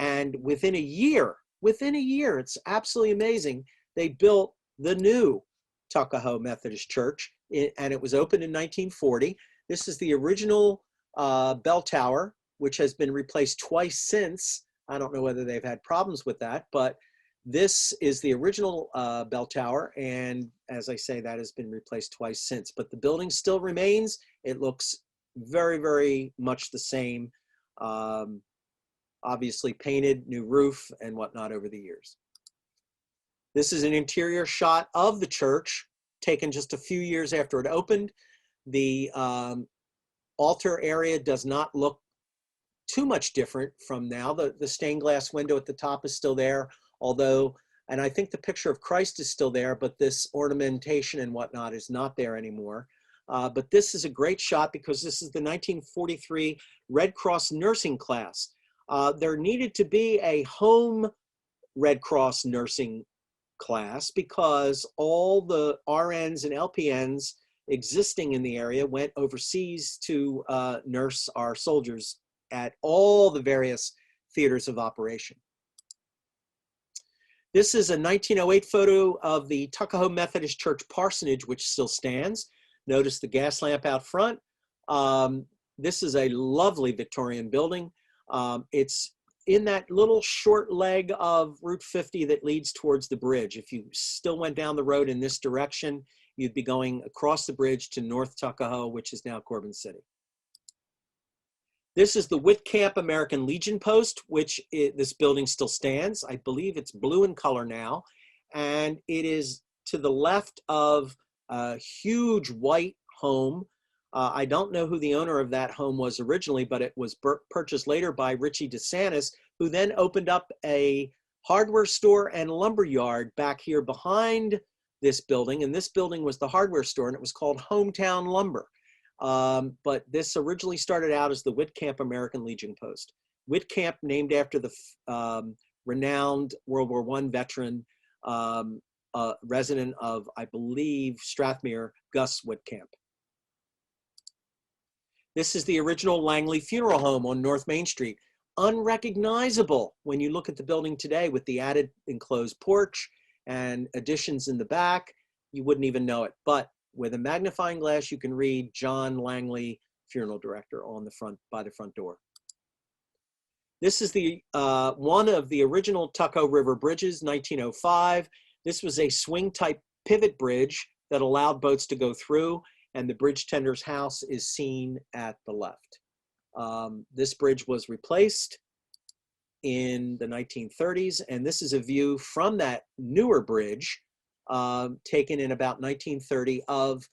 B: And within a year, it's absolutely amazing, they built the new Tuckahoe Methodist Church, and it was opened in 1940. This is the original bell tower, which has been replaced twice since. I don't know whether they've had problems with that, but this is the original bell tower, and as I say, that has been replaced twice since. But the building still remains. It looks very, very much the same. Obviously painted, new roof and whatnot over the years. This is an interior shot of the church taken just a few years after it opened. The altar area does not look too much different from now. The stained glass window at the top is still there, although, and I think the picture of Christ is still there, but this ornamentation and whatnot is not there anymore. But this is a great shot because this is the 1943 Red Cross nursing class. There needed to be a home Red Cross nursing class because all the RNs and LPNs existing in the area went overseas to nurse our soldiers at all the various theaters of operation. This is a 1908 photo of the Tuckahoe Methodist Church parsonage, which still stands. Notice the gas lamp out front. This is a lovely Victorian building. It's in that little short leg of Route 50 that leads towards the bridge. If you still went down the road in this direction, you'd be going across the bridge to North Tuckahoe, which is now Corbin City. This is the Whitcamp American Legion post, which this building still stands. I believe it's blue in color now, and it is to the left of a huge white home. I don't know who the owner of that home was originally, but it was purchased later by Richie DeSantis, who then opened up a hardware store and lumber yard back here behind this building. And this building was the hardware store, and it was called Hometown Lumber. But this originally started out as the Whitcamp American Legion post. Whitcamp, named after the renowned World War I veteran, resident of, I believe, Strathmere, Gus Whitcamp. This is the original Langley Funeral Home on North Main Street. Unrecognizable when you look at the building today with the added enclosed porch and additions in the back. You wouldn't even know it. But with a magnifying glass, you can read John Langley, funeral director, on the front, by the front door. This is the one of the original Tuckahoe River bridges, 1905. This was a swing-type pivot bridge that allowed boats to go through, and the bridge tender's house is seen at the left. This bridge was replaced in the 1930s, and this is a view from that newer bridge taken in about 1930 of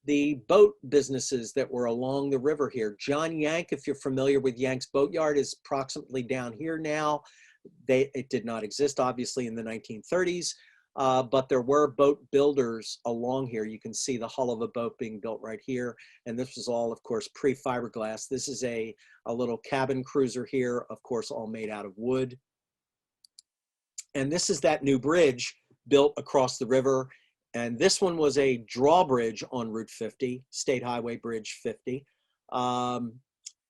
B: the boat businesses that were along the river here. John Yank, if you're familiar with Yank's Boatyard, is approximately down here now. It did not exist, obviously, in the 1930s, but there were boat builders along here. You can see the hull of a boat being built right here, and this was all, of course, pre-fiberglass. This is a little cabin cruiser here, of course, all made out of wood. And this is that new bridge built across the river. And this one was a drawbridge on Route 50, State Highway Bridge 50. And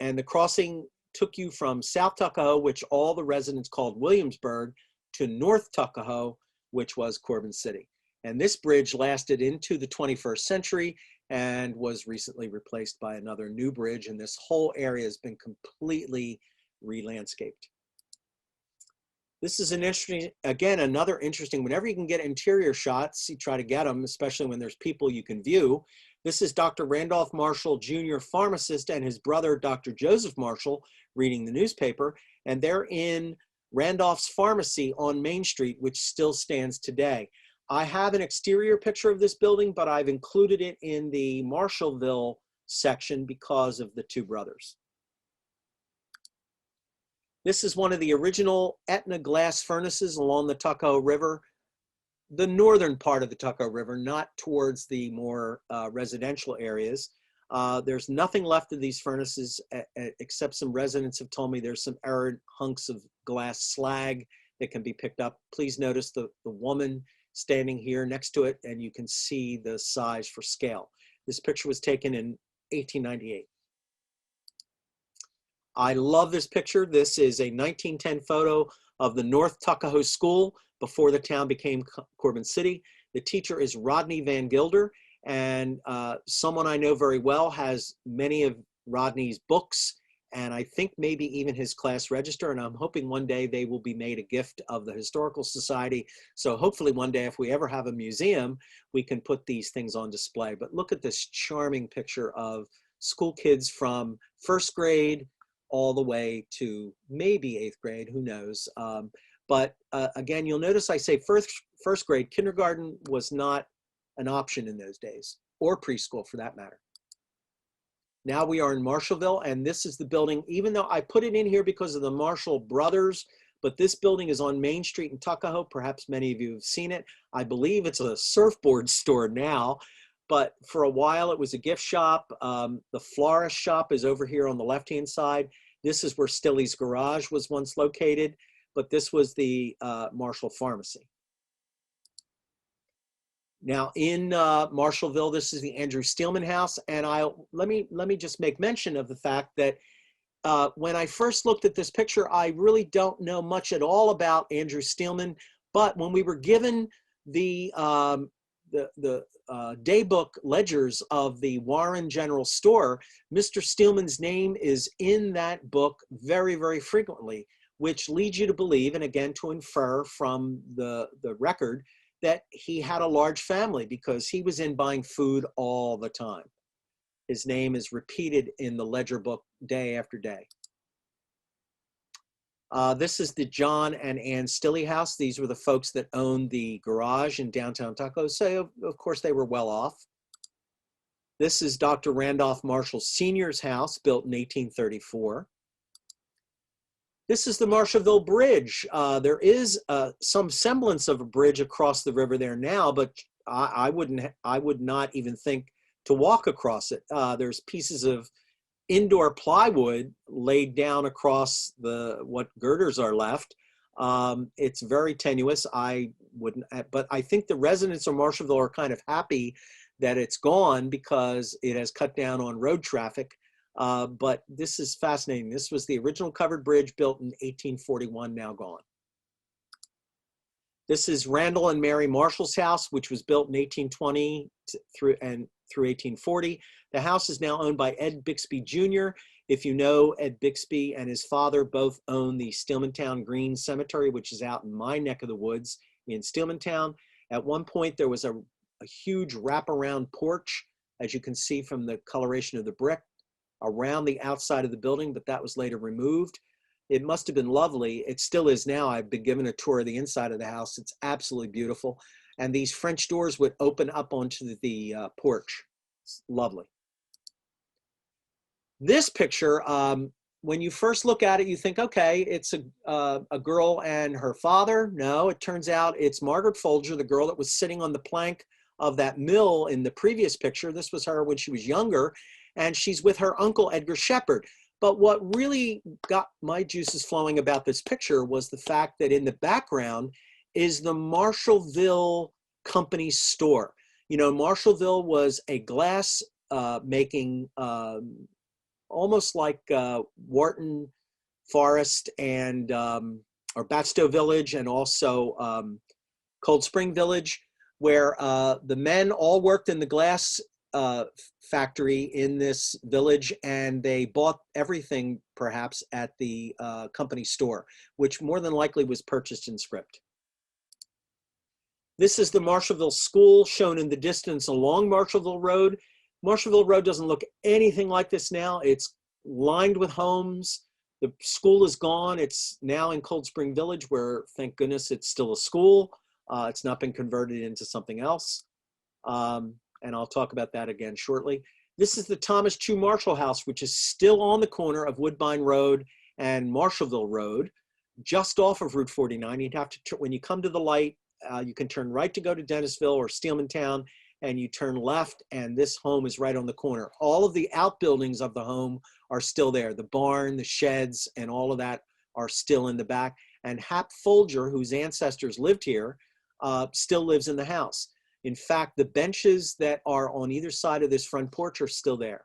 B: the crossing took you from South Tuckahoe, which all the residents called Williamsburg, to North Tuckahoe, which was Corbin City. And this bridge lasted into the 21st century and was recently replaced by another new bridge. And this whole area has been completely re-landscaped. This is an interesting, again, another interesting, whenever you can get interior shots, you try to get them, especially when there's people you can view. This is Dr. Randolph Marshall, Jr., pharmacist, and his brother, Dr. Joseph Marshall, reading the newspaper. And they're in Randolph's Pharmacy on Main Street, which still stands today. I have an exterior picture of this building, but I've included it in the Marshallville section because of the two brothers. This is one of the original Etna glass furnaces along the Tuckahoe River, the northern part of the Tuckahoe River, not towards the more residential areas. There's nothing left of these furnaces except some residents have told me there's some errant hunks of glass slag that can be picked up. Please notice the woman standing here next to it, and you can see the size for scale. This picture was taken in 1898. I love this picture. This is a 1910 photo of the North Tuckahoe School before the town became Corbin City. The teacher is Rodney Van Gilder, and someone I know very well has many of Rodney's books, and I think maybe even his class register, and I'm hoping one day they will be made a gift of the Historical Society. So hopefully one day, if we ever have a museum, we can put these things on display. But look at this charming picture of school kids from first grade all the way to maybe eighth grade, who knows. But again, you'll notice I say first grade. Kindergarten was not an option in those days, or preschool for that matter. Now we are in Marshallville, and this is the building, even though I put it in here because of the Marshall Brothers, but this building is on Main Street in Tuckahoe. Perhaps many of you have seen it. I believe it's a surfboard store now, but for a while it was a gift shop. The florist shop is over here on the left-hand side. This is where Stillys Garage was once located, but this was the Marshall Pharmacy. Now in Marshallville, this is the Andrew Steelman House, and let me just make mention of the fact that when I first looked at this picture, I really don't know much at all about Andrew Steelman, but when we were given the daybook ledgers of the Warren General Store, Mr. Steelman's name is in that book very, very frequently, which leads you to believe, and again to infer from the record, that he had a large family because he was in buying food all the time. His name is repeated in the ledger book day after day. This is the John and Ann Stilley house. These were the folks that owned the garage in downtown Tuckahoe, so of course they were well off. This is Dr. Randolph Marshall Sr.'s house, built in 1834. This is the Marshallville Bridge. There is some semblance of a bridge across the river there now, but I would not even think to walk across it. There's pieces of indoor plywood laid down across what girders are left. It's very tenuous. I wouldn't, but I think the residents of Marshallville are kind of happy that it's gone because it has cut down on road traffic. But this is fascinating. This was the original covered bridge built in 1841, now gone. This is Randall and Mary Marshall's house, which was built in 1820 through 1840. The house is now owned by Ed Bixby Jr. If you know Ed Bixby and his father both own the Stillmantown Green Cemetery, which is out in my neck of the woods in Stillmantown. At one point, there was a huge wraparound porch, as you can see from the coloration of the brick, around the outside of the building, but that was later removed. It must have been lovely. It still is now. I've been given a tour of the inside of the house. It's absolutely beautiful. And these French doors would open up onto the porch. It's lovely. This picture, when you first look at it, you think, okay, it's a girl and her father. No, it turns out it's Margaret Folger, the girl that was sitting on the plank of that mill in the previous picture. This was her when she was younger, and she's with her uncle, Edgar Shepherd. But what really got my juices flowing about this picture was the fact that in the background is the Marshallville Company store. You know, Marshallville was a glass making, almost like Wharton Forest and or Batstow Village, and also Cold Spring Village, where the men all worked in the glass factory in this village, and they bought everything perhaps at the company store, which more than likely was purchased in script. This is the Marshallville School shown in the distance along Marshallville Road. Marshallville Road doesn't look anything like this now. It's lined with homes. The school is gone. It's now in Cold Spring Village, where, thank goodness, it's still a school. It's not been converted into something else. And I'll talk about that again shortly. This is the Thomas Chew Marshall House, which is still on the corner of Woodbine Road and Marshallville Road, just off of Route 49. You'd have to, when you come to the light, you can turn right to go to Dennisville or Steelmantown, and you turn left, and this home is right on the corner. All of the outbuildings of the home are still there. The barn, the sheds, and all of that are still in the back. And Hap Folger, whose ancestors lived here, still lives in the house. In fact, the benches that are on either side of this front porch are still there.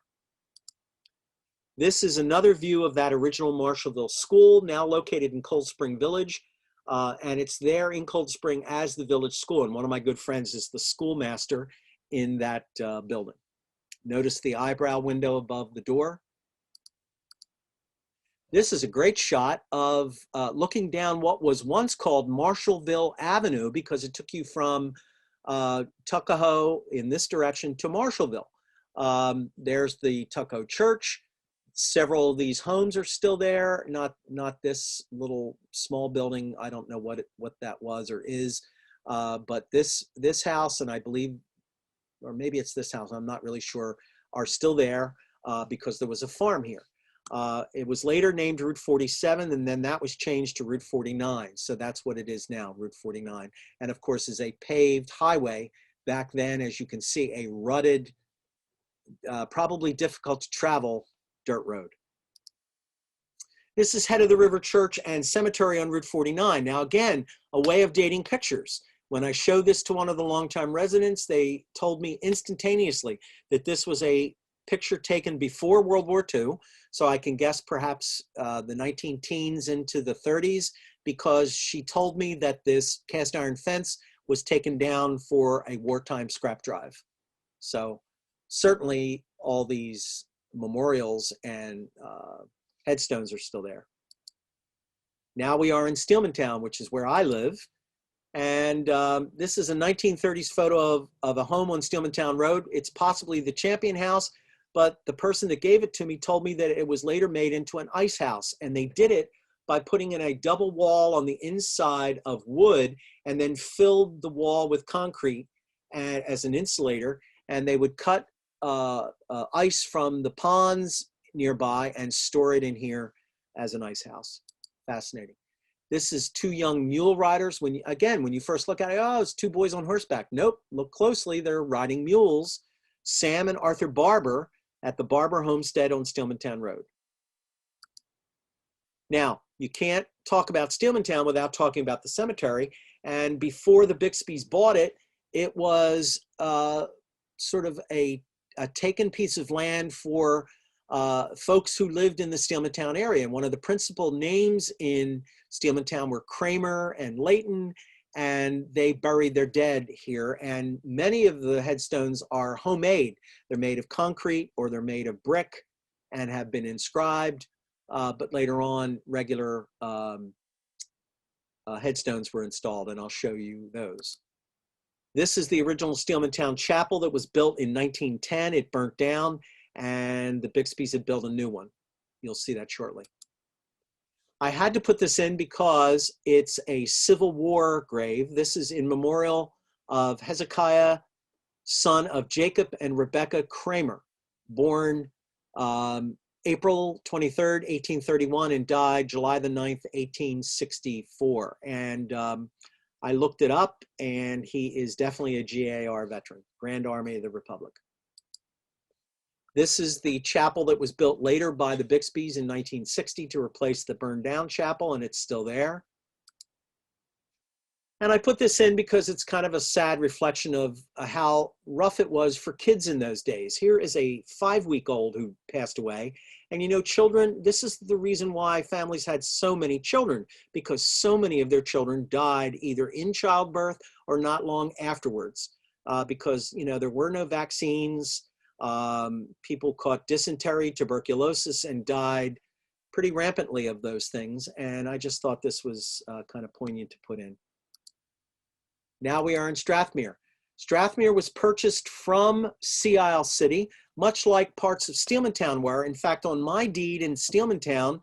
B: This is another view of that original Marshallville School, now located in Cold Spring Village. And it's there in Cold Spring as the village school. And one of my good friends is the schoolmaster in that building. Notice the eyebrow window above the door. This is a great shot of looking down what was once called Marshallville Avenue, because it took you from Tuckahoe in this direction to Marshallville. There's the Tuckahoe Church. Several of these homes are still there. Not this little small building. I don't know what that was or is, but this house, and I believe, or maybe it's this house, I'm not really sure, are still there because there was a farm here. It was later named Route 47, and then that was changed to Route 49. So that's what it is now, Route 49. And of course is a paved highway. Back then, as you can see, a rutted, probably difficult to travel dirt road. This is Head of the River Church and Cemetery on Route 49. Now again, a way of dating pictures. When I showed this to one of the longtime residents, they told me instantaneously that this was a picture taken before World War II. So I can guess perhaps the 19-teens into the 30s, because she told me that this cast iron fence was taken down for a wartime scrap drive. So certainly all these memorials and headstones are still there. Now we are in Steelmantown, which is where I live. And this is a 1930s photo of a home on Steelmantown Road. It's possibly the Champion House, but the person that gave it to me told me that it was later made into an ice house. And they did it by putting in a double wall on the inside of wood and then filled the wall with concrete as an insulator. And they would cut ice from the ponds nearby and store it in here as an ice house. Fascinating. This is two young mule riders. When you first look at it, oh, it's two boys on horseback. Nope, look closely, they're riding mules. Sam and Arthur Barber at the Barber Homestead on Steelmantown Road. Now, you can't talk about Steelmantown without talking about the cemetery. And before the Bixbys bought it, it was sort of a taken piece of land for folks who lived in the Steelmantown area. And one of the principal names in Steelmantown were Kramer and Layton, and they buried their dead here. And many of the headstones are homemade. They're made of concrete or they're made of brick and have been inscribed. But later on, regular headstones were installed, and I'll show you those. This is the original Steelmantown Chapel that was built in 1910. It burnt down, and the Bixbys had built a new one. You'll see that shortly. I had to put this in because it's a Civil War grave. This is in memorial of Hezekiah, son of Jacob and Rebecca Kramer, born April 23rd, 1831, and died July the 9th, 1864. And I looked it up, and he is definitely a GAR veteran, Grand Army of the Republic. This is the chapel that was built later by the Bixbys in 1960 to replace the burned down chapel, and it's still there. And I put this in because it's kind of a sad reflection of how rough it was for kids in those days. Here is a 5-week-old who passed away. And you know, children, this is the reason why families had so many children, because so many of their children died either in childbirth or not long afterwards. Because, you know, there were no vaccines. People caught dysentery, tuberculosis, and died pretty rampantly of those things. And I just thought this was kind of poignant to put in. Now we are in Strathmere. Strathmere was purchased from Sea Isle City, much like parts of Steelmantown were. In fact, on my deed in Steelmantown,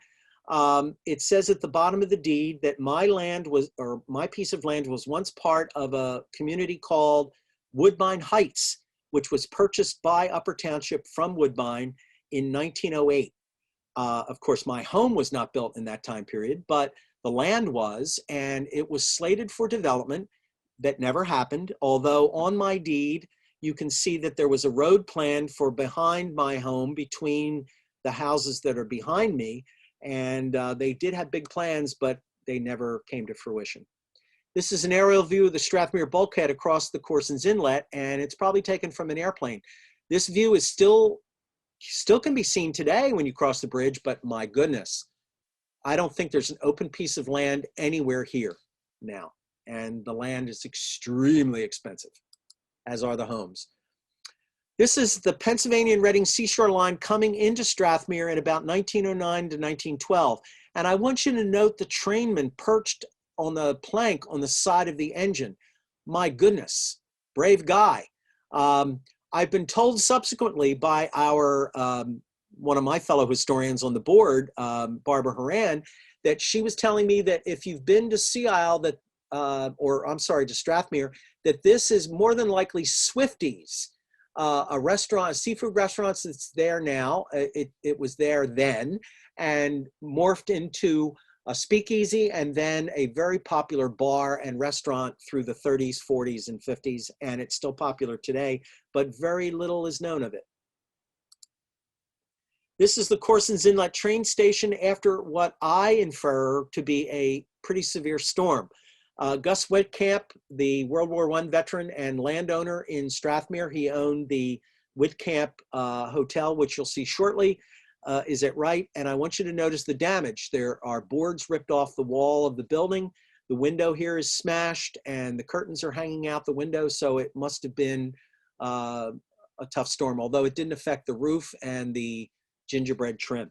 B: it says at the bottom of the deed that my land was, or my piece of land was once part of a community called Woodbine Heights, which was purchased by Upper Township from Woodbine in 1908. Of course, my home was not built in that time period, but the land was, and it was slated for development. That never happened, although on my deed, you can see that there was a road planned for behind my home between the houses that are behind me, and they did have big plans, but they never came to fruition. This is an aerial view of the Strathmere bulkhead across the Corson's Inlet, and it's probably taken from an airplane. This view is still can be seen today when you cross the bridge, but my goodness, I don't think there's an open piece of land anywhere here now. And the land is extremely expensive, as are the homes. This is the Pennsylvania and Reading Seashore Line coming into Strathmere in about 1909 to 1912. And I want you to note the trainman perched on the plank on the side of the engine. My goodness, brave guy. I've been told subsequently by our, one of my fellow historians on the board, Barbara Horan, that she was telling me that if you've been to Sea Isle, that to Strathmere, that this is more than likely Swifty's, a restaurant, a seafood restaurant that's there now. It was there then and morphed into a speakeasy and then a very popular bar and restaurant through the 30s, 40s, and 50s. And it's still popular today, but very little is known of it. This is the Corson's Inlet train station after what I infer to be a pretty severe storm. Gus Whitcamp, the World War I veteran and landowner in Strathmere, he owned the Whitcamp Hotel, which you'll see shortly, is at right. And I want you to notice the damage. There are boards ripped off the wall of the building. The window here is smashed and the curtains are hanging out the window. So it must have been a tough storm, although it didn't affect the roof and the gingerbread trim.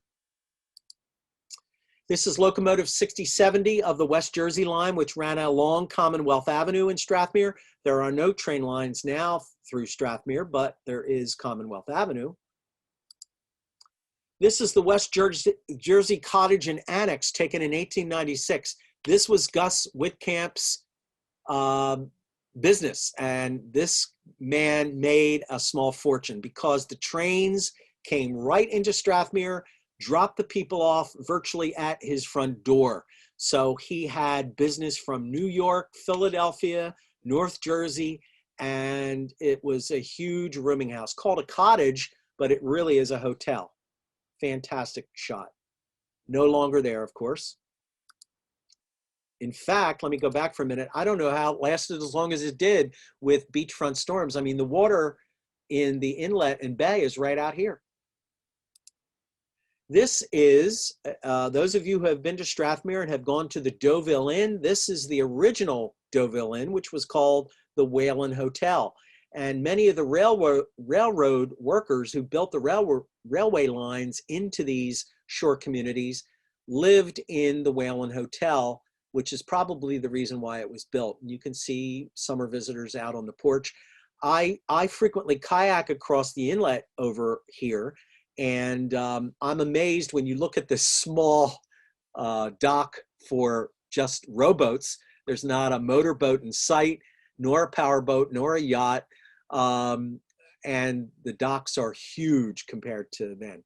B: This is locomotive 6070 of the West Jersey line, which ran along Commonwealth Avenue in Strathmere. There are no train lines now through Strathmere, but there is Commonwealth Avenue. This is the West Jersey Cottage and Annex taken in 1896. This was Gus Whitcamp's business, and this man made a small fortune because the trains came right into Strathmere, dropped the people off virtually at his front door. So he had business from New York, Philadelphia, North Jersey, and it was a huge rooming house called a cottage, but it really is a hotel. Fantastic shot. No longer there, of course. In fact, let me go back for a minute. I don't know how it lasted as long as it did with beachfront storms. I mean, the water in the inlet and bay is right out here. This is, those of you who have been to Strathmere and have gone to the Deauville Inn, this is the original Deauville Inn, which was called the Whalen Hotel. And many of the railroad workers who built the railway lines into these shore communities lived in the Whalen Hotel, which is probably the reason why it was built. And you can see summer visitors out on the porch. I frequently kayak across the inlet over here. And I'm amazed when you look at this small dock for just rowboats. There's not a motorboat in sight, nor a powerboat, nor a yacht. And the docks are huge compared to then.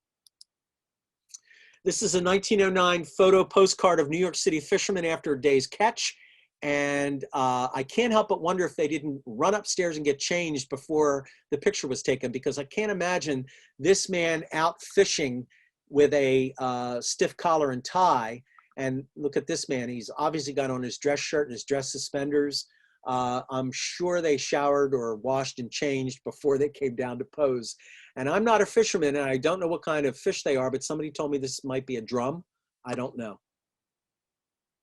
B: This is a 1909 photo postcard of New York City fishermen after a day's catch. And I can't help but wonder if they didn't run upstairs and get changed before the picture was taken, because I can't imagine this man out fishing with a stiff collar and tie And look at this man. He's obviously got on his dress shirt and his dress suspenders. I'm sure they showered or washed and changed before they came down to pose. And I'm not a fisherman, and I don't know what kind of fish they are, but somebody told me this might be a drum. I don't know.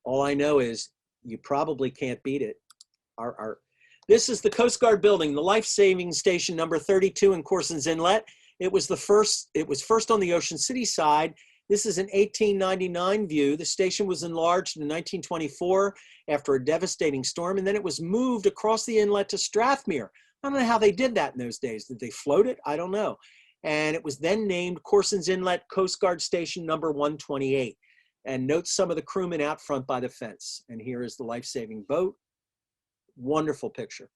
B: All I know is you probably can't beat it. This is the Coast Guard building, the life-saving station number 32 in Corson's Inlet. It was first on the Ocean City side. This is an 1899 view. The station was enlarged in 1924 after a devastating storm, and then it was moved across the inlet to Strathmere. I don't know how they did that in those days. Did they float it? I don't know. And it was then named Corson's Inlet Coast Guard Station number 128. And note some of the crewmen out front by the fence. And here is the life-saving boat. Wonderful picture.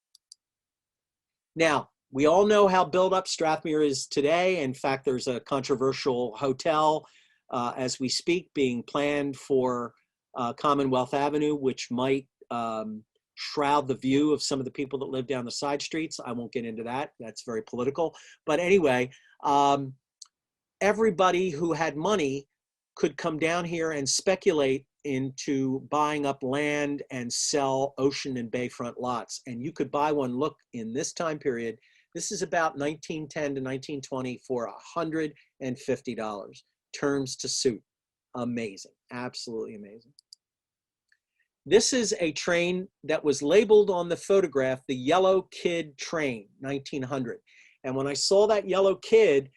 B: Now, we all know how built up Strathmere is today. In fact, there's a controversial hotel as we speak being planned for Commonwealth Avenue, which might shroud the view of some of the people that live down the side streets. I won't get into that. That's very political. But anyway, everybody who had money could come down here and speculate into buying up land and sell ocean and bayfront lots. And you could buy one, look, in this time period, this is about 1910 to 1920 for $150. Terms to suit. Amazing, absolutely amazing. This is a train that was labeled on the photograph, the Yellow Kid Train, 1900. And when I saw that yellow kid,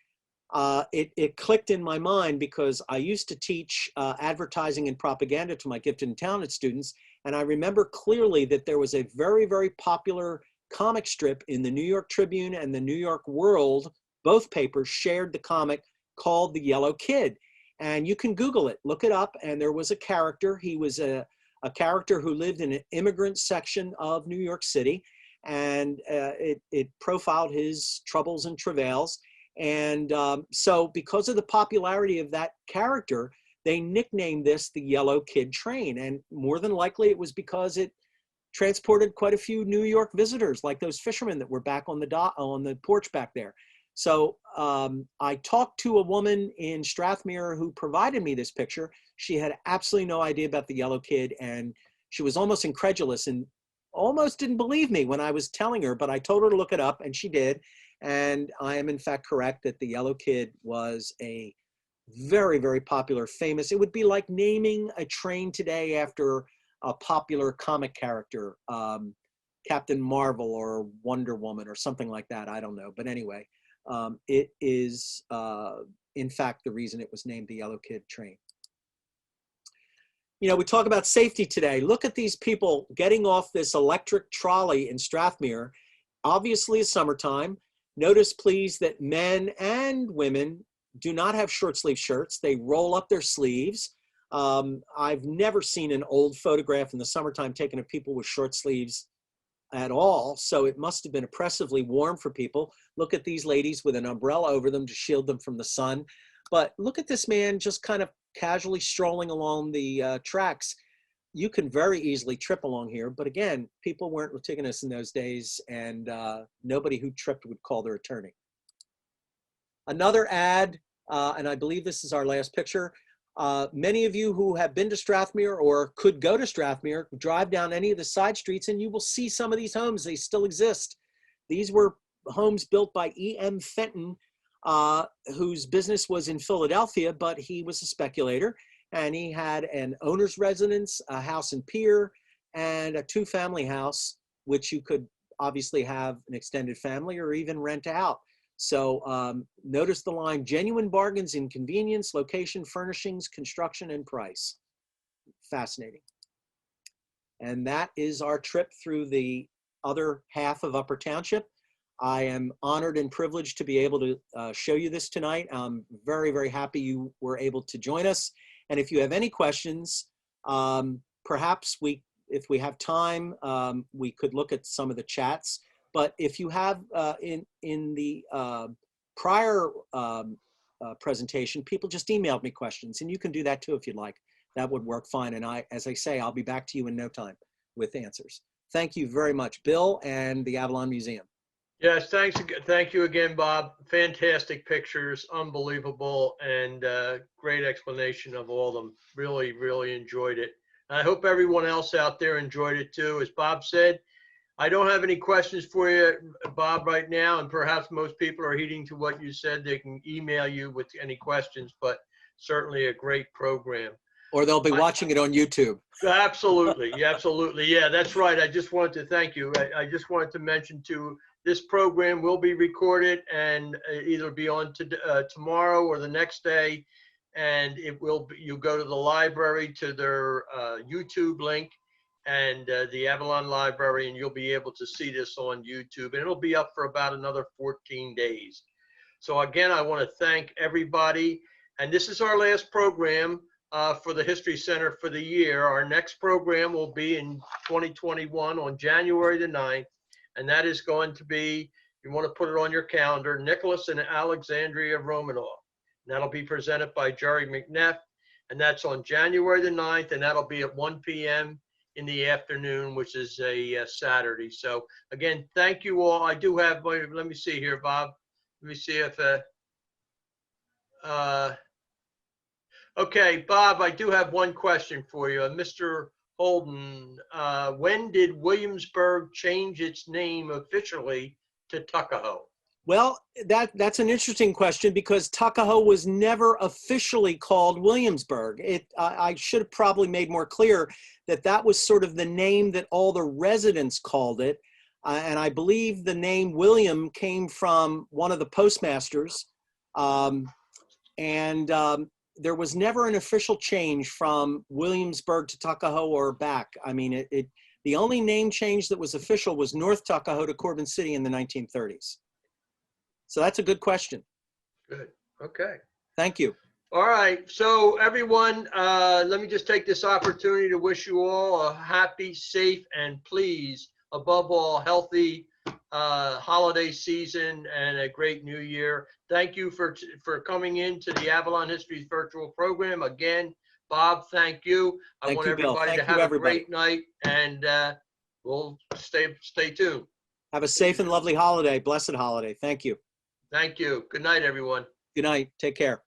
B: it clicked in my mind because I used to teach advertising and propaganda to my gifted and talented students. And I remember clearly that there was a very, very popular comic strip in the New York Tribune and the New York World. Both papers shared the comic called The Yellow Kid. And you can Google it, look it up. And there was a character. He was a character who lived in an immigrant section of New York City. And it profiled his troubles and travails. And so because of the popularity of that character, they nicknamed this the Yellow Kid Train. And more than likely it was because it transported quite a few New York visitors, like those fishermen that were back on the porch back there. So I talked to a woman in Strathmere who provided me this picture. She had absolutely no idea about the Yellow Kid, and she was almost incredulous and almost didn't believe me when I was telling her, but I told her to look it up, and she did. And I am in fact correct that the Yellow Kid was a very, very popular, famous, it would be like naming a train today after a popular comic character, Captain Marvel or Wonder Woman or something like that. I don't know. But anyway, it is in fact the reason it was named the Yellow Kid Train. You know, we talk about safety today. Look at these people getting off this electric trolley in Strathmere. Obviously it's summertime. Notice, please, that men and women do not have short sleeve shirts. They roll up their sleeves. I've never seen an old photograph in the summertime taken of people with short sleeves at all. So it must have been oppressively warm for people. Look at these ladies with an umbrella over them to shield them from the sun. But look at this man just kind of casually strolling along the tracks. You can very easily trip along here, but again, people weren't litigious in those days, and nobody who tripped would call their attorney. Another ad, and I believe this is our last picture. Many of you who have been to Strathmere or could go to Strathmere, drive down any of the side streets and you will see some of these homes. They still exist. These were homes built by E.M. Fenton, whose business was in Philadelphia, but he was a speculator. And he had an owner's residence, a house and pier, and a two-family house, which you could obviously have an extended family or even rent out. So notice the line, genuine bargains in convenience, location, furnishings, construction, and price. Fascinating. And that is our trip through the other half of Upper Township. I am honored and privileged to be able to show you this tonight. I'm very, very happy you were able to join us. And if you have any questions, perhaps if we have time, we could look at some of the chats. But if you have in the prior presentation, people just emailed me questions, and you can do that too if you'd like. That would work fine. And as I say, I'll be back to you in no time with answers. Thank you very much, Bill and the Avalon Museum.
A: Yes, thanks. Thank you again, Bob. Fantastic pictures, unbelievable, and great explanation of all of them. Really, really enjoyed it. I hope everyone else out there enjoyed it too. As Bob said, I don't have any questions for you, Bob, right now, and perhaps most people are heeding to what you said. They can email you with any questions, but certainly a great program.
B: Or they'll be watching it on YouTube.
A: Absolutely, absolutely. Yeah, that's right. I just wanted to thank you. I just wanted to mention too, this program will be recorded and either be on to, tomorrow or the next day. And it will be, you go to the library to their YouTube link and the Avalon Library, and you'll be able to see this on YouTube. And it'll be up for about another 14 days. So again, I want to thank everybody. And this is our last program for the History Center for the year. Our next program will be in 2021 on January the 9th. And that is going to be, you want to put it on your calendar, Nicholas and Alexandria Romanov. And that'll be presented by Jerry McNeff. And that's on January the 9th. And that'll be at 1 p.m. in the afternoon, which is a Saturday. So again, thank you all. I do have, let me see here, Bob. Let me see if, okay, Bob, I do have one question for you. Mr. Holden, when did Williamsburg change its name officially to Tuckahoe?
B: Well, that's an interesting question because Tuckahoe was never officially called Williamsburg. I should have probably made more clear that that was sort of the name that all the residents called it. And I believe the name William came from one of the postmasters. There was never an official change from Williamsburg to Tuckahoe or back. I mean, the only name change that was official was North Tuckahoe to Corbin City in the 1930s. So that's a good question.
A: Good. Okay.
B: Thank you.
A: All right. So everyone, let me just take this opportunity to wish you all a happy, safe, and please, above all, healthy holiday season and a great new year. Thank you for coming into the Avalon History virtual program. Again, Bob, thank you. I want everybody to have a great night, and we'll stay tuned.
B: Have a safe and lovely holiday, blessed holiday. Thank you.
A: Thank you. Good night, everyone.
B: Good night. Take care.